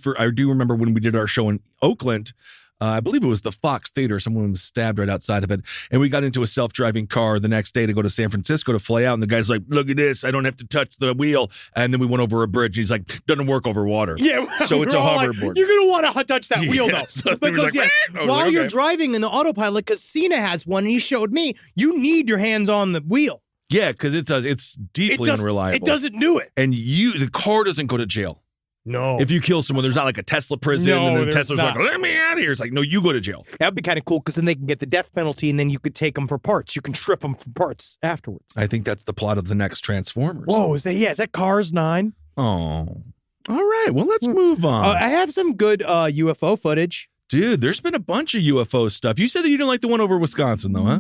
remember when we did our show in Oakland. I believe it was the Fox Theater. Someone was stabbed right outside of it. And we got into a self-driving car the next day to go to San Francisco to fly out. And the guy's like, look at this. I don't have to touch the wheel. And then we went over a bridge. And he's like, doesn't work over water. Yeah. So it's a like, hoverboard. you're going to want to touch that wheel, though. So because, like, while you're driving in the autopilot, because Cena has one, and he showed me, you need your hands on the wheel. Yeah, because it's deeply unreliable. It doesn't do it. And the car doesn't go to jail. No. If you kill someone, there's not like a Tesla prison, and then Tesla's not. like, let me out of here. It's like, no, you go to jail. That'd be kind of cool because then they can get the death penalty and then you could take them for parts. You can strip them for parts afterwards. I think that's the plot of the next Transformers. Whoa, is that Cars 9? Oh. All right, well, let's move on. I have some good UFO footage. Dude, there's been a bunch of UFO stuff. You said that you didn't like the one over Wisconsin, though, huh?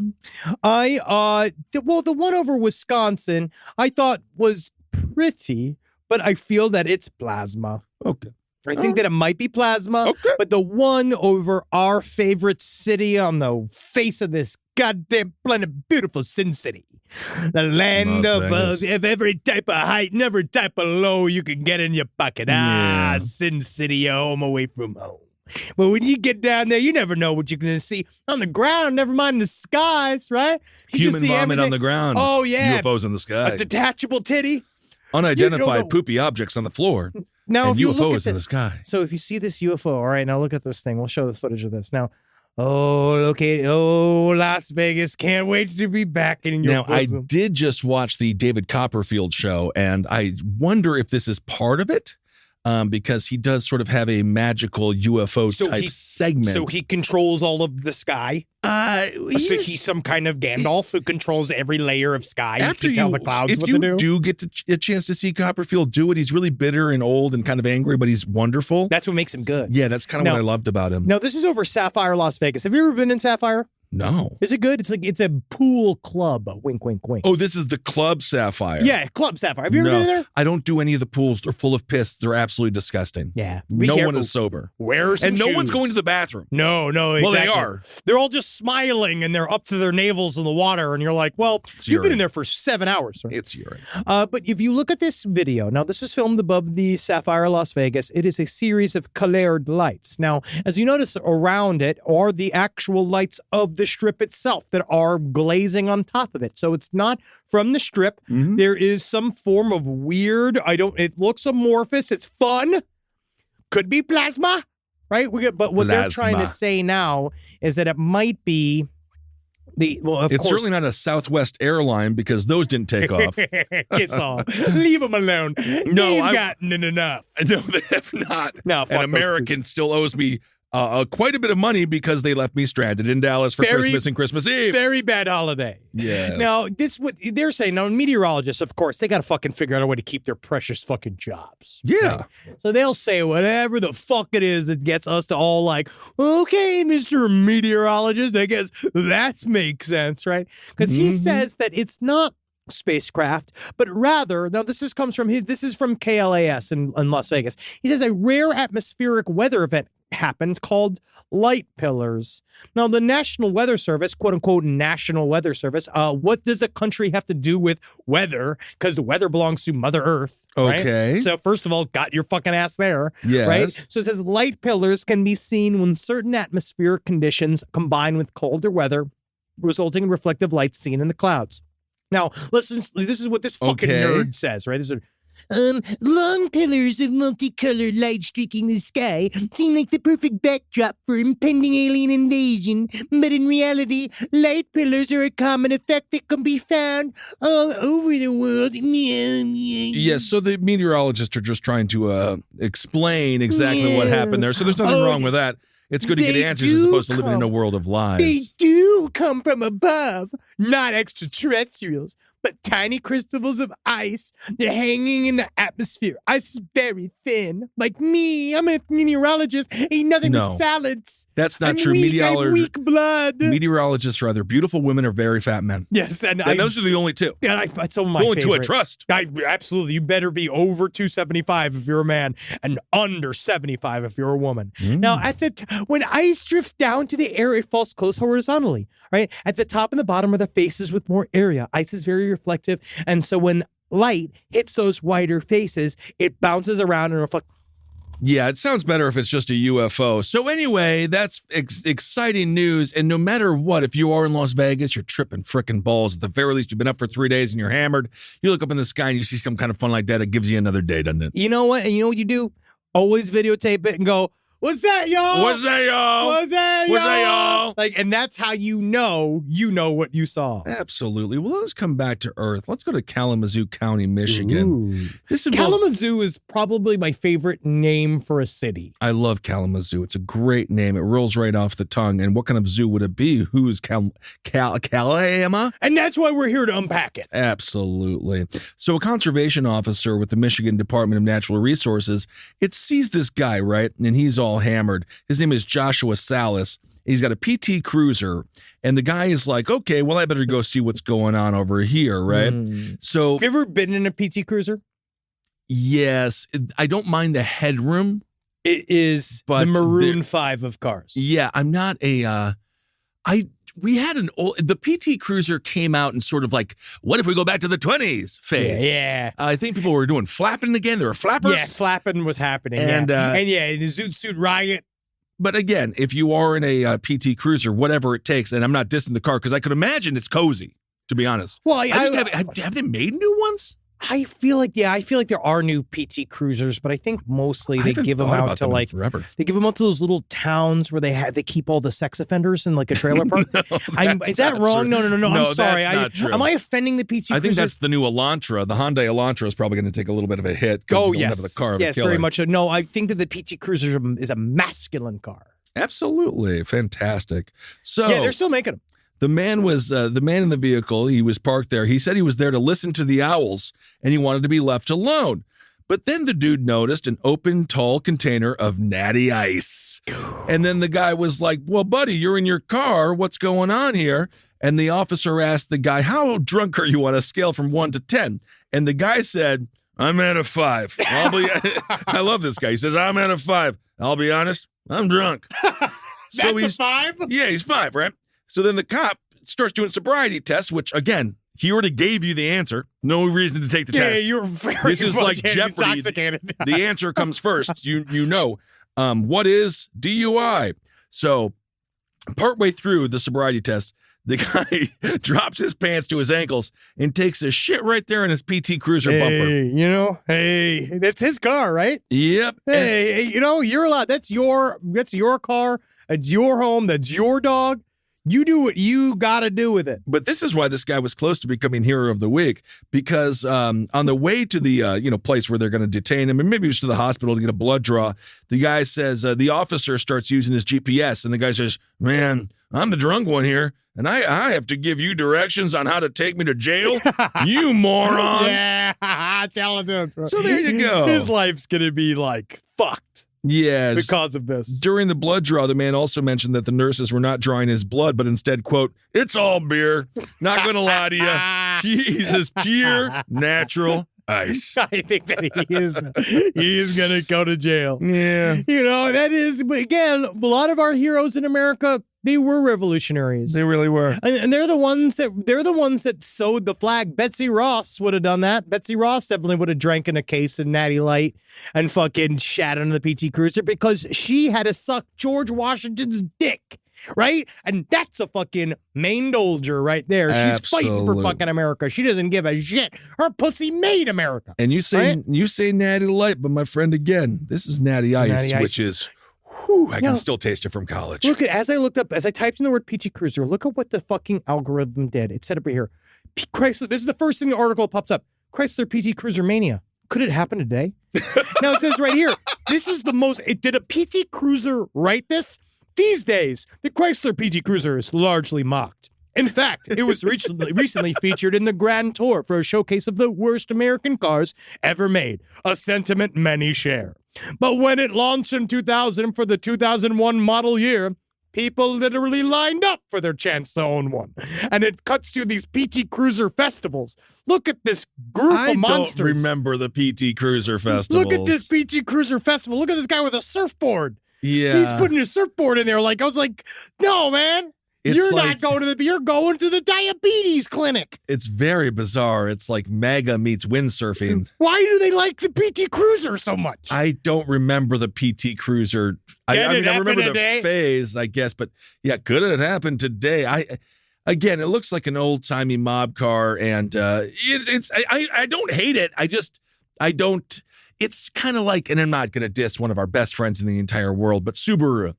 The one over Wisconsin I thought was pretty, but I feel that it's plasma. Okay. I think that it might be plasma, Okay. but the one over our favorite city on the face of this goddamn planet, beautiful Sin City, the land Las of every type of height and every type of low you can get in your pocket. Yeah. Sin City, home away from home. But when you get down there, you never know what you're going to see on the ground, never mind the skies, right? You just Human see vomit everything. on the ground. Oh, yeah. UFOs in the sky. A detachable titty. Unidentified poopy objects on the floor. Now, and if you look UFOs at in the this, sky. so if you see this UFO, all right, now look at this thing. We'll show the footage of this. Now, Las Vegas, can't wait to be back in your Now, bosom. I did just watch the David Copperfield show, and I wonder if this is part of it, because he does sort of have a magical UFO type segment. So he controls all of the sky? So he's some kind of Gandalf who controls every layer of sky. After you can tell the clouds what to do. If you do get a chance to see Copperfield do it, he's really bitter and old and kind of angry, but he's wonderful. That's what makes him good. Yeah, that's kind of what I loved about him. Now, this is over Sapphire, Las Vegas. Have you ever been in Sapphire? No. Is it good? It's a pool club. Wink, wink, wink. Oh, this is the Club Sapphire. Yeah, Club Sapphire. Have you ever been in there? I don't do any of the pools. They're full of piss. They're absolutely disgusting. Yeah. No one is sober. Wear some And no shoes. one's going to the bathroom. No, exactly. Well, they are. They're all just smiling and they're up to their navels in the water. And you're like, well, you've been in there for 7 hours. Right? It's urine. But if you look at this video, now this was filmed above the Sapphire Las Vegas. It is a series of colored lights. Now, as you notice around it are the actual lights of the strip itself that are glazing on top of it. So it's not from the strip. Mm-hmm. There is some form of weird, it looks amorphous. It's fun. Could be plasma, right? But what they're trying to say now is that it might be it's course. Certainly not a Southwest airline because those didn't take off. Kiss off. Leave them alone. No, They've gotten enough. No, they have not. No, An American still owes me quite a bit of money because they left me stranded in Dallas for Christmas and Christmas Eve. Very bad holiday. Yeah. Now, what they're saying, now, meteorologists, of course, they got to fucking figure out a way to keep their precious fucking jobs. Yeah. Right? So they'll say whatever the fuck it is that gets us to all like, okay, Mr. Meteorologist, I guess that makes sense, right? Because he says that it's not spacecraft, but rather, now this is from KLAS in Las Vegas. He says a rare atmospheric weather event happened called light pillars. Now, the National Weather Service, quote unquote, National Weather Service, what does the country have to do with weather? Because the weather belongs to Mother Earth. Right? Okay. So, first of all, got your fucking ass there. Yes. Right? So it says light pillars can be seen when certain atmospheric conditions combine with colder weather, resulting in reflective light seen in the clouds. Now, listen, this is what this fucking nerd says, right? This is long pillars of multicolored light streaking the sky seem like the perfect backdrop for impending alien invasion, but in reality, light pillars are a common effect that can be found all over the world. Yes, so the meteorologists are just trying to explain exactly what happened there. So there's nothing wrong with that. It's good to get answers as opposed to living in a world of lies. They do come from above, not extraterrestrials, but tiny crystals of ice. They're hanging in the atmosphere. Ice is very thin. Like me, I'm a meteorologist. Ain't nothing but salads. That's not I'm true. Weak. I have weak blood. Meteorologists are either beautiful women or very fat men. Yes, and those are the only two. Yeah, that's some of my only favorite. two I trust. Absolutely. You better be over 275 if you're a man and under 75 if you're a woman. Now, when ice drifts down to the air, it falls close horizontally, right? At the top and the bottom are the faces with more area. Ice is very reflective, and so when light hits those wider faces, it bounces around and reflects. Yeah, it sounds better if it's just a UFO. So anyway, that's exciting news. And no matter what, if you are in Las Vegas, you're tripping frickin' balls. At the very least, you've been up for 3 days and you're hammered. You look up in the sky and you see some kind of fun like that. It gives you another day, doesn't it? You know what? And you know what you do? Always videotape it and go, "What's that, y'all? What's that, y'all? What's that, y'all? What's that, y'all?" Like, and that's how you know what you saw. Absolutely. Well, let's come back to Earth. Let's go to Kalamazoo County, Michigan. Ooh. This involves- Kalamazoo is probably my favorite name for a city. I love Kalamazoo. It's a great name. It rolls right off the tongue. And what kind of zoo would it be? Who's Kalama? And that's why we're here to unpack it. Absolutely. So a conservation officer with the Michigan Department of Natural Resources, it sees this guy, right? And he's all hammered. His name is Joshua Salas. He's got a PT Cruiser. And the guy is like, okay, well, I better go see what's going on over here, right? So Have you ever been in a PT Cruiser? yes, I don't mind the headroom. It is But the Maroon 5 of cars. Yeah, I'm not a we had an old, the PT Cruiser came out in sort of like, what if we go back to the 20s phase? Yeah. I think people were doing flapping again. There were flappers. Yeah, flapping was happening. And, yeah, the Zoot Suit Riot. But again, if you are in a PT Cruiser, whatever it takes, and I'm not dissing the car because I could imagine it's cozy, to be honest. Well, have they made new ones? I feel like there are new PT Cruisers, but I think mostly they give them out to like forever. They give them out to those little towns where they keep all the sex offenders in like a trailer park. Is that wrong? True. No. I'm sorry. That's not true. Am I offending the PT Cruiser? I think that's the new Elantra. The Hyundai Elantra is probably going to take a little bit of a hit. Oh, you don't yes. have the car of a Yes, killer. very much. No, I think that the PT Cruiser is a masculine car. Absolutely. Fantastic. So Yeah, they're still making them. the man in the vehicle. He was parked there. He said he was there to listen to the owls and he wanted to be left alone. But then the dude noticed an open, tall container of natty ice. And then the guy was like, well, buddy, you're in your car. What's going on here? And the officer asked the guy, how drunk are you on a scale from 1 to 10? And the guy said, I'm at a 5. I love this guy. He says, I'm at a 5. I'll be honest, I'm drunk. So That's a 5? Yeah, he's 5, right? So then the cop starts doing sobriety tests, which, again, he already gave you the answer. No reason to take the test. Yeah, you're very This is like much Jeopardy. intoxicated. The answer comes first. You know. What is DUI? So partway through the sobriety test, the guy drops his pants to his ankles and takes a shit right there in his PT Cruiser bumper. That's his car, right? Yep. Hey, you're allowed. That's your car. It's your home. That's your dog. You do what you got to do with it. But this is why this guy was close to becoming Hero of the Week, because on the way to the place where they're going to detain him, and maybe it was to the hospital to get a blood draw, the guy says, the officer starts using his GPS, and the guy says, man, I'm the drunk one here, and I have to give you directions on how to take me to jail? You moron. Yeah, tell it to him. So there you go. His life's going to be like fucked Yes. because of this. During the blood draw, the man also mentioned that the nurses were not drawing his blood, but instead, quote, it's all beer. Not going to lie to you. Jesus, pure, natural ice. I think that he is going to go to jail. Yeah. That is, but again, a lot of our heroes in America, they were revolutionaries. They really were. And they're the ones that sewed the flag. Betsy Ross would have done that. Betsy Ross definitely would have drank in a case of Natty Light and fucking shat under the PT Cruiser because she had to suck George Washington's dick, right? And that's a fucking Maine Dolger right there. She's fighting for fucking America. She doesn't give a shit. Her pussy made America. And you say Natty Light, but my friend, again, this is Natty Ice, which is... I can still taste it from college. Look at, as I typed in the word PT Cruiser, look at what the fucking algorithm did. It said up here, Chrysler, this is the first thing the article pops up. Chrysler PT Cruiser Mania. Could it happen today? Now it says right here, this is the most, did a PT Cruiser write this? These days, the Chrysler PT Cruiser is largely mocked. In fact, it was recently featured in the Grand Tour for a showcase of the worst American cars ever made, a sentiment many share. But when it launched in 2000 for the 2001 model year, people literally lined up for their chance to own one. And it cuts to these PT Cruiser festivals. Look at this group of monsters. I don't remember the PT Cruiser festivals. Look at this PT Cruiser festival. Look at this guy with a surfboard. Yeah. He's putting his surfboard in there. I was like, no, man. You're not going to you're going to the diabetes clinic. It's very bizarre. It's like MAGA meets windsurfing. Why do they like the PT Cruiser so much? I don't remember the PT Cruiser. I remember the phase, I guess, but yeah, could it happen today? Again, it looks like an old-timey mob car, and I don't hate it. I don't. It's kind of like, and I'm not going to diss one of our best friends in the entire world, but Subaru.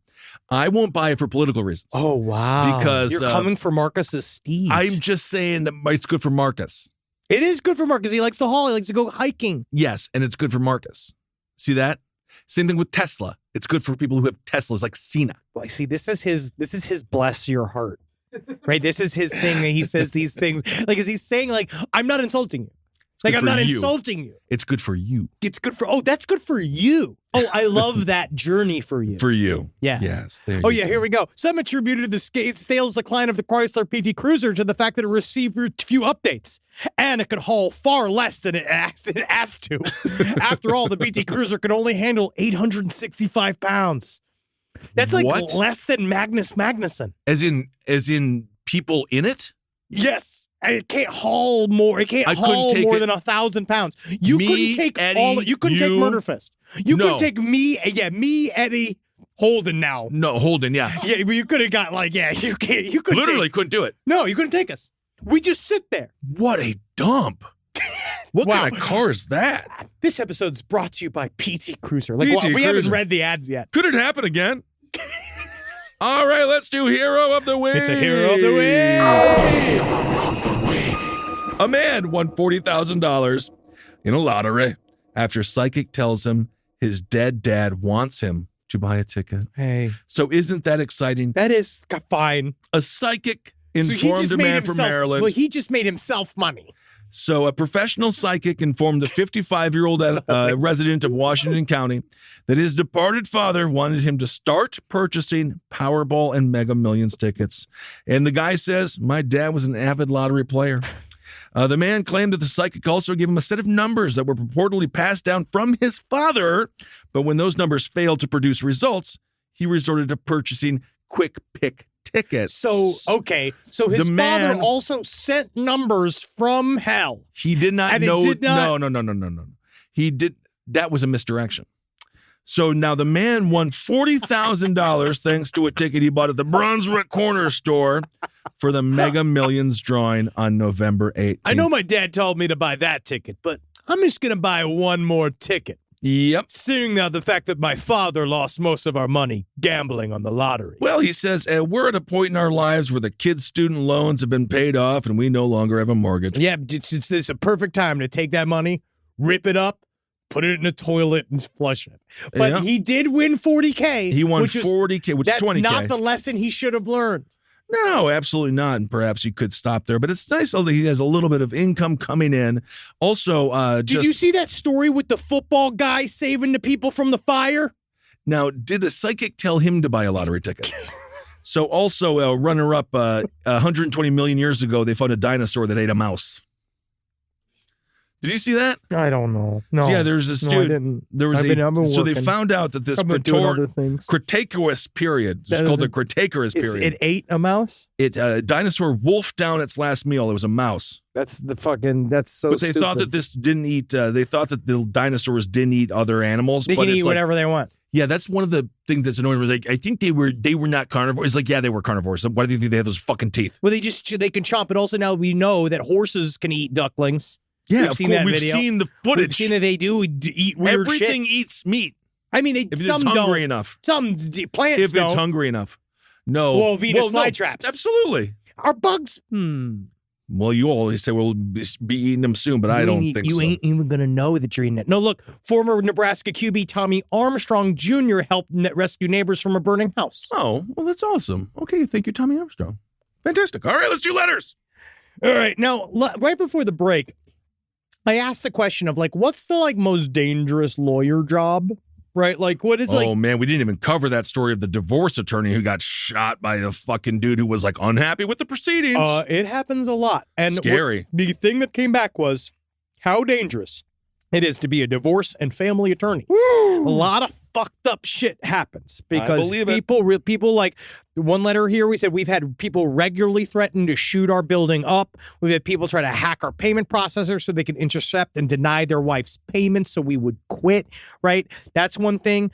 I won't buy it for political reasons. Oh, wow. Because you're coming for Marcus's steed. I'm just saying that it's good for Marcus. It is good for Marcus. He likes to haul. He likes to go hiking. Yes, and it's good for Marcus. See that? Same thing with Tesla. It's good for people who have Teslas like Cena. Well, see, this is his bless your heart. Right? This is his thing. He says these things. Like, is he saying, like, I'm not insulting you? Like, I'm not insulting you. It's good for you. It's good for, that's good for you. Oh, I love that journey for you. For you. Yeah. Yes. Here we go. Some attributed the sales decline of the Chrysler PT Cruiser to the fact that it received few updates. And it could haul far less than it asked to. After all, the PT Cruiser could only handle 865 pounds. That's like less than Magnus Magnuson. As in people in it? Yes. And it can't haul more. It can't haul more than 1,000 pounds. You couldn't take Eddie, you couldn't take Murder Fist. You couldn't take me, Eddie, Holden now. No, Holden, yeah. Yeah, but you could have got you could literally couldn't do it. No, you couldn't take us. We just sit there. What a dump. What kind of car is that? This episode's brought to you by PT Cruiser. We haven't read the ads yet. Could it happen again? All right, let's do Hero of the Week. It's a Hero of the Week. A man won $40,000 in a lottery after psychic tells him his dead dad wants him to buy a ticket. Hey. So isn't that exciting? That is fine. A psychic informed a man from Maryland. Well, he just made himself money. So a professional psychic informed a 55-year-old resident of Washington County that his departed father wanted him to start purchasing Powerball and Mega Millions tickets. And the guy says, my dad was an avid lottery player. The man claimed that the psychic also gave him a set of numbers that were purportedly passed down from his father. But when those numbers failed to produce results, he resorted to purchasing quick pick tickets. So his father also sent numbers from hell. He did not know. No. He did. That was a misdirection. So now the man won $40,000 thanks to a ticket he bought at the Brunswick Corner Store for the Mega Millions drawing on November 18th. I know my dad told me to buy that ticket, but I'm just going to buy one more ticket. Yep. Seeing now the fact that my father lost most of our money gambling on the lottery. Well, he says, we're at a point in our lives where the kids' student loans have been paid off and we no longer have a mortgage. Yeah, it's a perfect time to take that money, rip it up, put it in the toilet, and flush it. But he did win $40K. He won $40K, which is $20K. That's not the lesson he should have learned. No, absolutely not. And perhaps he could stop there. But it's nice though that he has a little bit of income coming in. Also, did you see that story with the football guy saving the people from the fire? Now, did a psychic tell him to buy a lottery ticket? So also, runner-up 120 million years ago, they found a dinosaur that ate a mouse. Did you see that? I don't know. No. Yeah, there's this dude. I didn't. There was so they found out that this Cretaceous period, it's called the Cretaceous period. It ate a mouse? A dinosaur wolfed down its last meal. It was a mouse. That's so stupid. But they thought that this didn't eat, they thought that the dinosaurs didn't eat other animals. They can eat whatever they want. Yeah, that's one of the things that's annoying. Was like, I think they were not carnivores. It's like, yeah, they were carnivores. So why do you think they have those fucking teeth? Well, they can chomp it. Also, now we know that horses can eat ducklings. Yeah, we've seen the footage. We've seen that they do eat weird shit. Everything eats meat. I mean, some don't. Hungry enough. Some plants don't. If it's hungry enough. No. Well, Venus flytraps. Absolutely. Are bugs? Well, you always say we'll be eating them soon, but I don't think so. You ain't even going to know that you're eating it. No, look, former Nebraska QB Tommy Armstrong Jr. helped rescue neighbors from a burning house. Oh, well, that's awesome. Okay, thank you, Tommy Armstrong. Fantastic. All right, let's do letters. All right, now, right before the break, I asked the question of, what's the, most dangerous lawyer job? Right? What is, Oh, man, we didn't even cover that story of the divorce attorney who got shot by the fucking dude who was, unhappy with the proceedings. It happens a lot. And scary. The thing that came back was, how dangerous it is to be a divorce and family attorney. Woo. A lot of fucked up shit happens because people like one letter here. We said we've had people regularly threaten to shoot our building up. We've had people try to hack our payment processor so they can intercept and deny their wife's payments so we would quit. Right. That's one thing.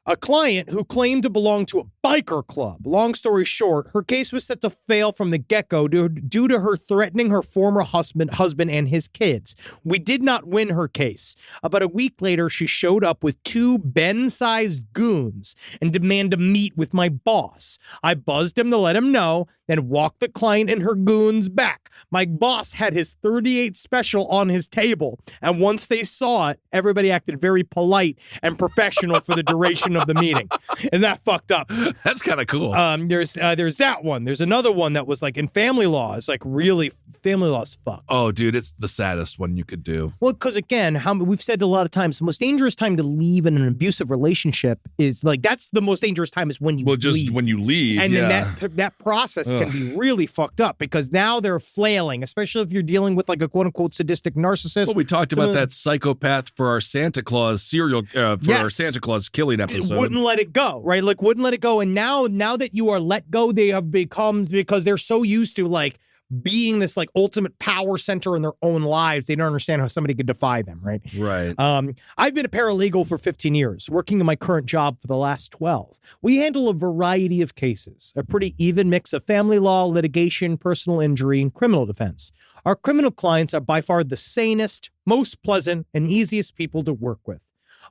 A client who claimed to belong to a biker club. Long story short, her case was set to fail from the get-go due to her threatening her former husband and his kids. We did not win her case. About a week later, she showed up with 2 Ben-sized goons and demanded to meet with my boss. I buzzed him to let him know, then walked the client and her goons back. My boss had his 38 special on his table, and once they saw it, everybody acted very polite and professional for the duration of the meeting. Isn't that fucked up? That's kind of cool. There's that one. There's another one that was like in family law. It's like really family law's fucked. Oh, dude, it's the saddest one you could do. Well, because again, we've said a lot of times, the most dangerous time to leave in an abusive relationship is like that's the most dangerous time is when you leave. When you leave, and then that process can be really fucked up because now they're flailing, especially if you're dealing with like a quote unquote sadistic narcissist. Well, we talked about that psychopath for our Santa Claus our Santa Claus killing episode. Wouldn't let it go, right? Like wouldn't let it go. And now that you are let go, they have become, because they're so used to like being this like ultimate power center in their own lives, they don't understand how somebody could defy them, right? Right. I've been a paralegal for 15 years, working in my current job for the last 12. We handle a variety of cases, a pretty even mix of family law, litigation, personal injury, and criminal defense. Our criminal clients are by far the sanest, most pleasant, and easiest people to work with.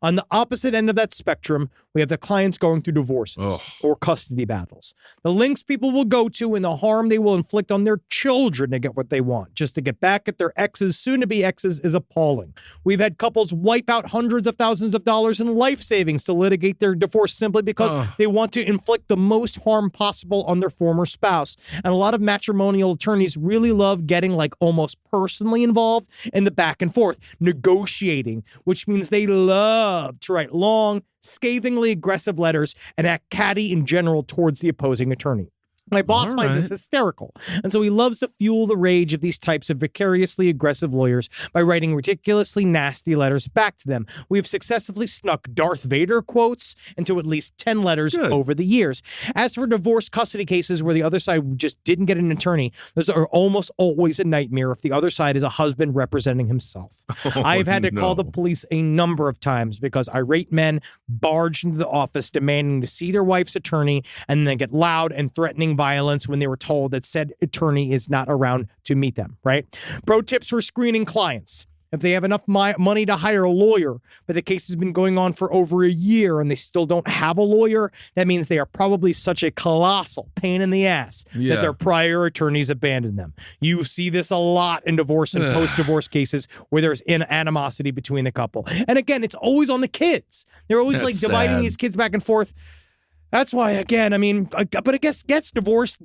On the opposite end of that spectrum, we have the clients going through divorces or custody battles. The lengths people will go to and the harm they will inflict on their children to get what they want, just to get back at their exes, soon-to-be exes, is appalling. We've had couples wipe out hundreds of thousands of dollars in life savings to litigate their divorce simply because they want to inflict the most harm possible on their former spouse. And a lot of matrimonial attorneys really love getting like almost personally involved in the back and forth, negotiating, which means they love to write long, scathingly aggressive letters and act catty in general towards the opposing attorney. My boss finds this hysterical, and so he loves to fuel the rage of these types of vicariously aggressive lawyers by writing ridiculously nasty letters back to them. We have successfully snuck Darth Vader quotes into at least 10 letters over the years. As for divorce custody cases where the other side just didn't get an attorney, those are almost always a nightmare if the other side is a husband representing himself. I've had to call the police a number of times because irate men barged into the office demanding to see their wife's attorney and then get loud and threatening violence when they were told that said attorney is not around to meet them, right? Pro tips for screening clients. If they have enough money to hire a lawyer, but the case has been going on for over a year and they still don't have a lawyer, that means they are probably such a colossal pain in the ass that their prior attorneys abandoned them. You see this a lot in divorce and post-divorce cases where there's animosity between the couple. And again, it's always on the kids. They're always like dividing these kids back and forth. That's why, again, I mean, but I guess get divorced.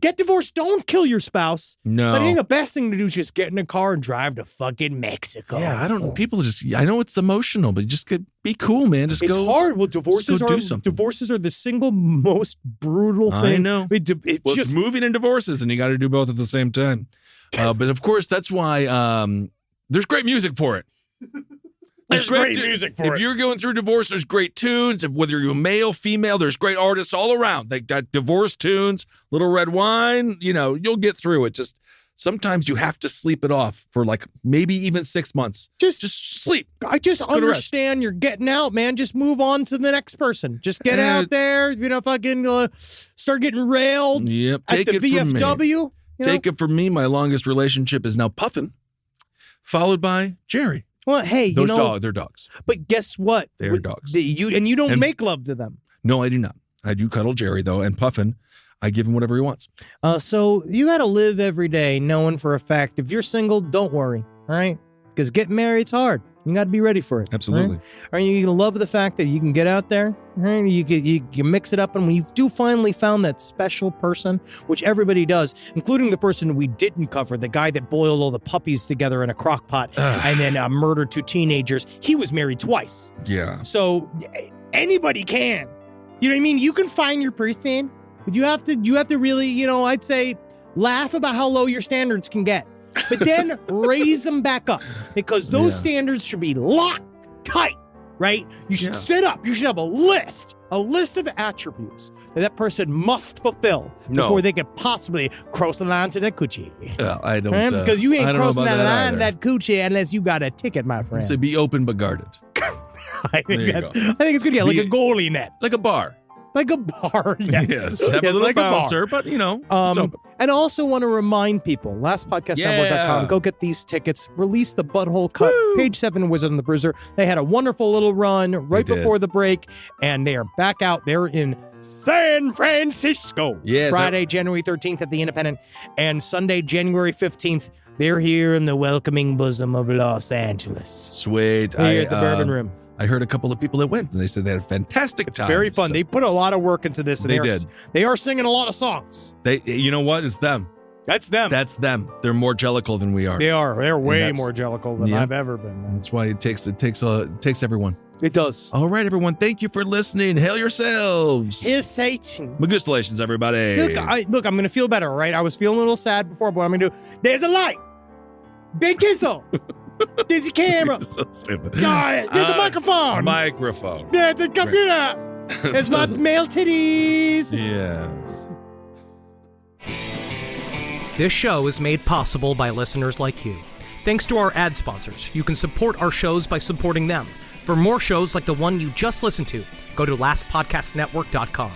Don't kill your spouse. No. But I think the best thing to do is just get in a car and drive to fucking Mexico. Yeah, I know it's emotional, but just be cool, man. It's hard. Well, divorces are the single most brutal thing. I know. It's moving and divorces, and you got to do both at the same time. But of course, that's why there's great music for it. There's great music for it. If you're going through divorce, there's great tunes. Whether you're male, female, there's great artists all around. They got divorce tunes, Little Red Wine. You know, you'll get through it. Just sometimes you have to sleep it off for like maybe even 6 months. Just sleep. I just understand you're getting out, man. Just move on to the next person. Just get out there. Fucking start getting railed at the VFW. Take it from me. My longest relationship is now Puffin, followed by Jerry. Well, hey, they're dogs. But guess what? They're dogs. You don't make love to them. No, I do not. I do cuddle Jerry, though, and Puffin, I give him whatever he wants. So you got to live every day knowing for a fact, if you're single, don't worry, all right? Because getting married's hard. You got to be ready for it. Absolutely. Right? Are you going to love the fact that you can get out there, right? You mix it up, and when you do finally found that special person, which everybody does, including the person we didn't cover, the guy that boiled all the puppies together in a crock pot and then murdered 2 teenagers, he was married twice. Yeah. So anybody can. You know what I mean? You can find your person, but you have to really, I'd say laugh about how low your standards can get. but then raise them back up because those standards should be locked tight, right? You should sit up. You should have a list of attributes that person must fulfill before they could possibly cross the line to the coochie. I don't. Because you ain't crossing that line to either. that coochie unless you got a ticket, my friend. So be open but guarded. I think it's good. Yeah, like a goalie net. Like a bar. Like a bar, yes. Yes, have a little like bouncer, a bar. but, it's open. And I also want to remind people, lastpodcastnetwork.com, go get these tickets. Release the Butthole Cut, Page 7 Wizard and the Bruiser. They had a wonderful little run right before the break, and they are back out there in San Francisco. Yes, Friday, January 13th at the Independent, and Sunday, January 15th, they're here in the welcoming bosom of Los Angeles. Sweet. Here at the Bourbon Room. I heard a couple of people that went, and they said they had a fantastic time. It's very fun. So They put a lot of work into this. And They did. They are singing a lot of songs. you know what? It's them. That's them. That's them. They're more jellical than we are. They are. They're way that's- more jellical than yeah. I've ever been. Man. That's why it takes everyone. It does. All right, everyone. Thank you for listening. Hail yourselves. Here's Satan. Magustalations, everybody. Look, I'm going to feel better, right? I was feeling a little sad before, but what I'm going to do, there's a light. Big Kissel. There's a camera. So stupid. There's a microphone. Microphone. There's a computer. There's my male titties. Yes. This show is made possible by listeners like you. Thanks to our ad sponsors, you can support our shows by supporting them. For more shows like the one you just listened to, go to lastpodcastnetwork.com.